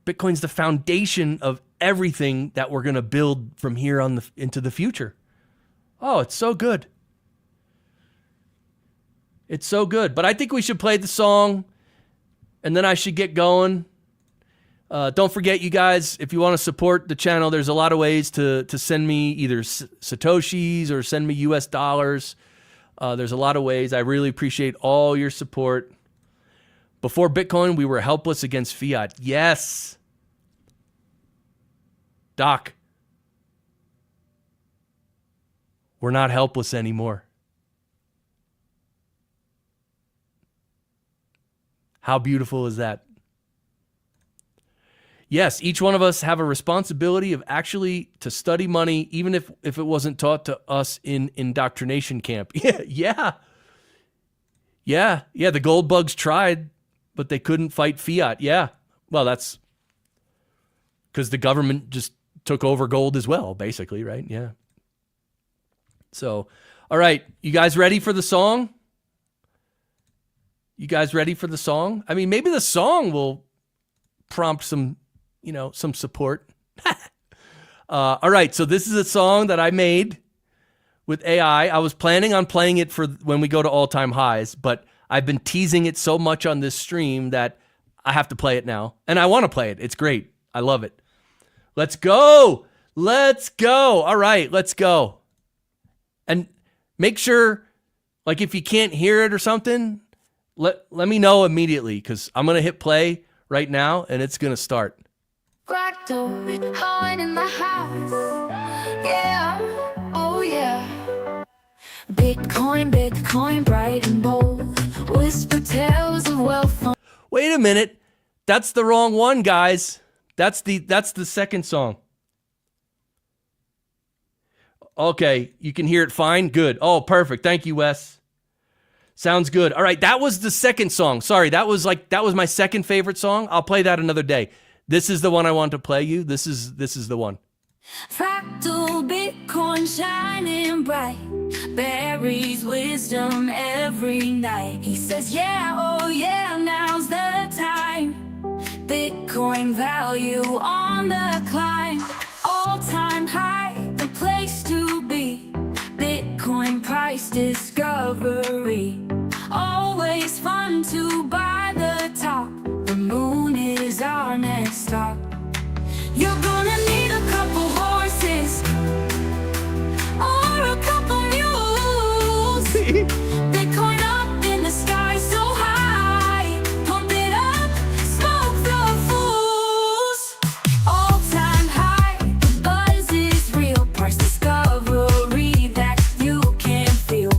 Bitcoin's the foundation of everything that we're going to build from here on into the future. Oh, it's so good. It's so good. But I think we should play the song and then I should get going. Don't forget, you guys, if you want to support the channel, there's a lot of ways to send me either Satoshis or send me US dollars. There's a lot of ways. I really appreciate all your support. Before Bitcoin, we were helpless against fiat. Yes. Doc, we're not helpless anymore. How beautiful is that? Yes, each one of us have a responsibility of actually to study money, even if it wasn't taught to us in indoctrination camp. Yeah. The gold bugs tried, but they couldn't fight fiat. Yeah. Well, that's because the government just took over gold as well, basically, right? Yeah. So, all right. You guys ready for the song? You guys ready for the song? I mean, maybe the song will prompt some support. All right. So this is a song that I made with AI. I was planning on playing it for when we go to all-time highs, but I've been teasing it so much on this stream that I have to play it now. And I want to play it. It's great. I love it. Let's go. Let's go. All right, let's go. And make sure, like, if you can't hear it or something, let me know immediately, because I'm going to hit play right now and it's going to start. Fractal, hide in the house. Yeah, oh yeah. Bitcoin, bright and bold. Whisper tales of wealth. Wait a minute. That's the wrong one, guys. That's the second song. Okay, you can hear it fine? Good. Oh, perfect. Thank you, Wes. Sounds good. All right, that was the second song. Sorry, that was my second favorite song. I'll play that another day. This is the one I want to play you. This is the one. Fractal Bitcoin shining bright, buries wisdom every night. He says, yeah, oh yeah, now's the time. Bitcoin value on the climb, all-time high, the place to be. Bitcoin price discovery, always fun to buy the top. The moon is our next stop. You're gonna need a couple horses or a couple mules. Bitcoin up in the sky so high, pump it up, smoke the fools. All-time high, the buzz is real, price discovery that you can feel.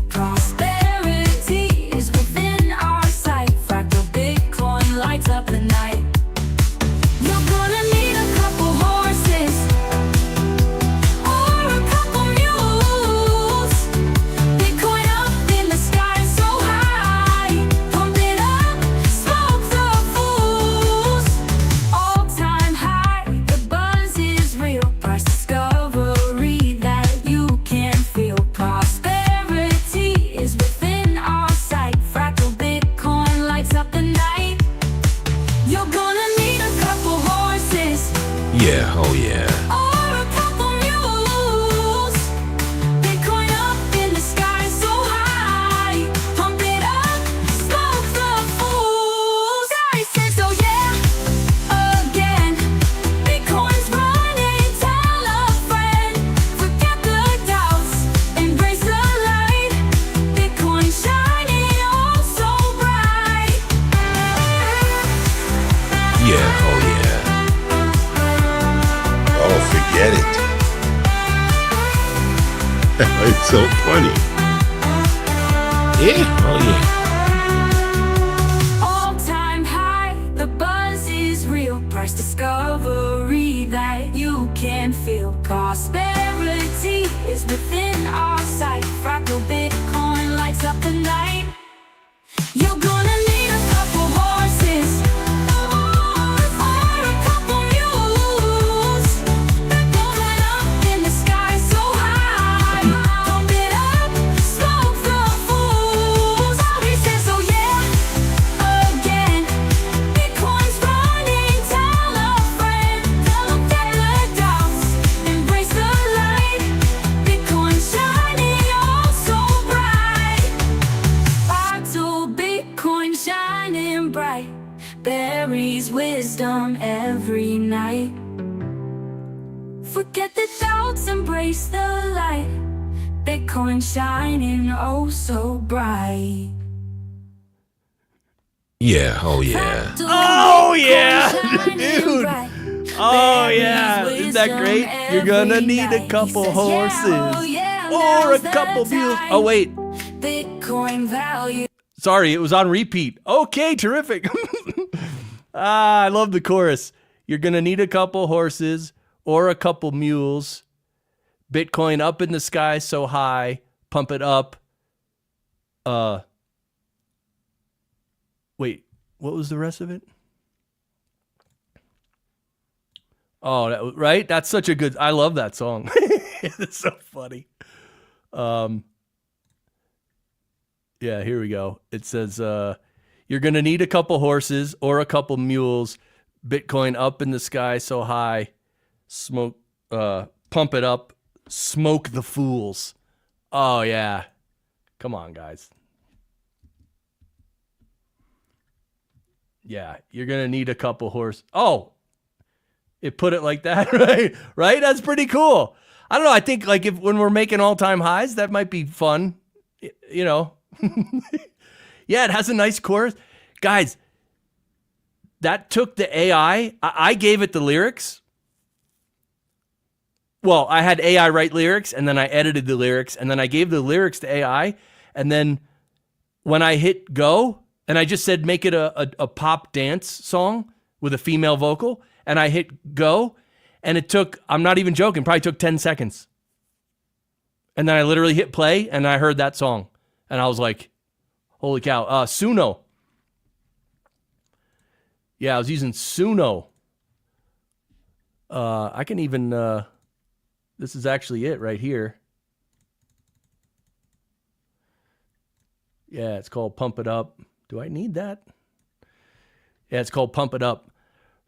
get it. It's so funny. Yeah, oh yeah. All-time high, the buzz is real. Price discovery that you can feel. Prosperity is within our sight. Fractal Bitcoin lights up the night. You're gonna need a couple horses or a couple mules. Going up in the sky so high. Pump it up, smoke the fools. He says, oh yeah, again. Bitcoin's running, tell a friend. Don't get the doubts, embrace the light. Bitcoin shining, oh so bright. Fractal Bitcoin shining bright. Buries wisdom every night. Forget the doubts, embrace the light. Bitcoin shining oh so bright. Yeah, oh yeah. Oh, yeah, dude. Oh, yeah. Isn't that great? You're gonna need a couple horses or a couple mules. Oh, wait. Bitcoin value. Sorry, it was on repeat. Okay, terrific. I love the chorus. You're going to need a couple horses or a couple mules. Bitcoin up in the sky so high. Pump it up. Wait, what was the rest of it? Oh, right? That's such a good... I love that song. It's so funny. Yeah, here we go. It says, you're going to need a couple horses or a couple mules. Bitcoin up in the sky so high. Smoke, pump it up. Smoke the fools. Oh, yeah. Come on, guys. Yeah, you're going to need a couple horses. Oh, it put it like that, right? Right? That's pretty cool. I don't know. I think like if when we're making all-time highs, that might be fun. You know. Yeah, it has a nice chorus. Guys, that took the AI. I gave it the lyrics. Well, I had AI write lyrics, and then I edited the lyrics, and then I gave the lyrics to AI. And then when I hit go, and I just said, make it a pop dance song with a female vocal, and I hit go, and it took, I'm not even joking, probably took 10 seconds. And then I literally hit play, and I heard that song. And I was like, holy cow. Suno. Yeah, I was using Suno. I can even, this is actually it right here. Yeah, it's called Pump It Up. Do I need that? Yeah, it's called Pump It Up.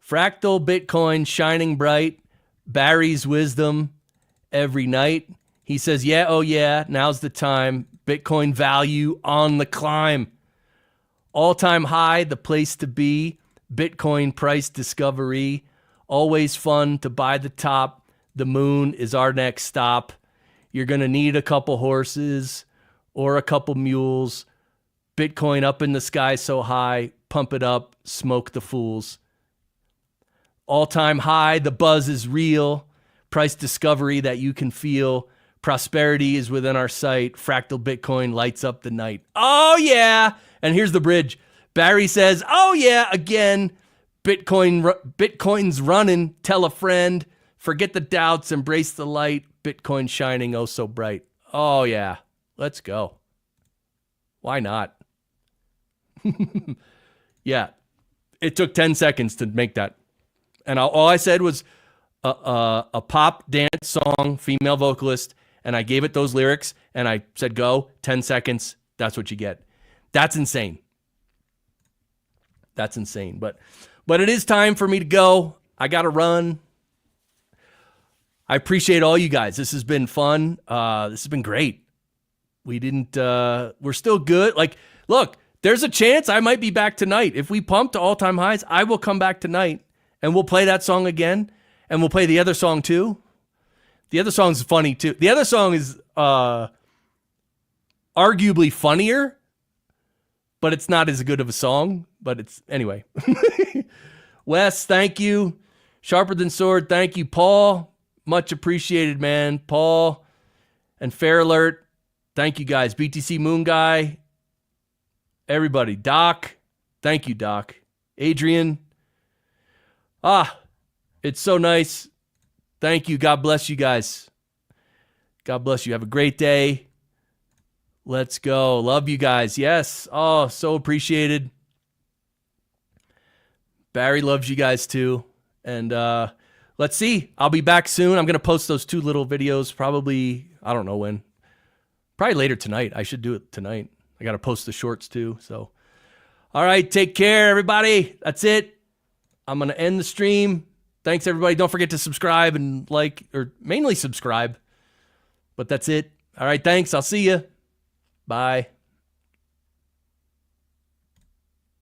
Fractal Bitcoin shining bright. Barry's wisdom every night. He says, yeah, oh yeah, now's the time. Bitcoin value on the climb. All-time high, the place to be. Bitcoin price discovery. Always fun to buy the top. The moon is our next stop. You're going to need a couple horses or a couple mules. Bitcoin up in the sky so high. Pump it up. Smoke the fools. All-time high, the buzz is real. Price discovery that you can feel. Prosperity is within our sight. Fractal Bitcoin lights up the night. Oh, yeah. And here's the bridge. Barry says, oh, yeah, again. Bitcoin's running. Tell a friend. Forget the doubts. Embrace the light. Bitcoin shining oh so bright. Oh, yeah. Let's go. Why not? Yeah. It took 10 seconds to make that. And all I said was a pop dance song, female vocalist, and I gave it those lyrics, and I said, go, 10 seconds, that's what you get. That's insane. That's insane. But it is time for me to go. I got to run. I appreciate all you guys. This has been fun. This has been great. We're still good. Like, look, there's a chance I might be back tonight. If we pump to all-time highs, I will come back tonight, and we'll play that song again, and we'll play the other song too. The other song's funny too. The other song is arguably funnier, but it's not as good of a song. But it's anyway. Wes, thank you. Sharper Than Sword, thank you. Paul, Much appreciated, man. Paul and Fair Alert, thank you guys. BTC Moon Guy, everybody. Doc, thank you, Doc. Adrian, it's so nice. Thank you. God bless you guys. God bless you. Have a great day. Let's go. Love you guys. Yes. Oh, so appreciated. Barry loves you guys too. And let's see. I'll be back soon. I'm going to post those 2 little videos probably, I don't know when. Probably later tonight. I should do it tonight. I got to post the shorts too. So, all right. Take care, everybody. That's it. I'm going to end the stream. Thanks, everybody. Don't forget to subscribe and like, or mainly subscribe. But that's it. All right. Thanks. I'll see you. Bye.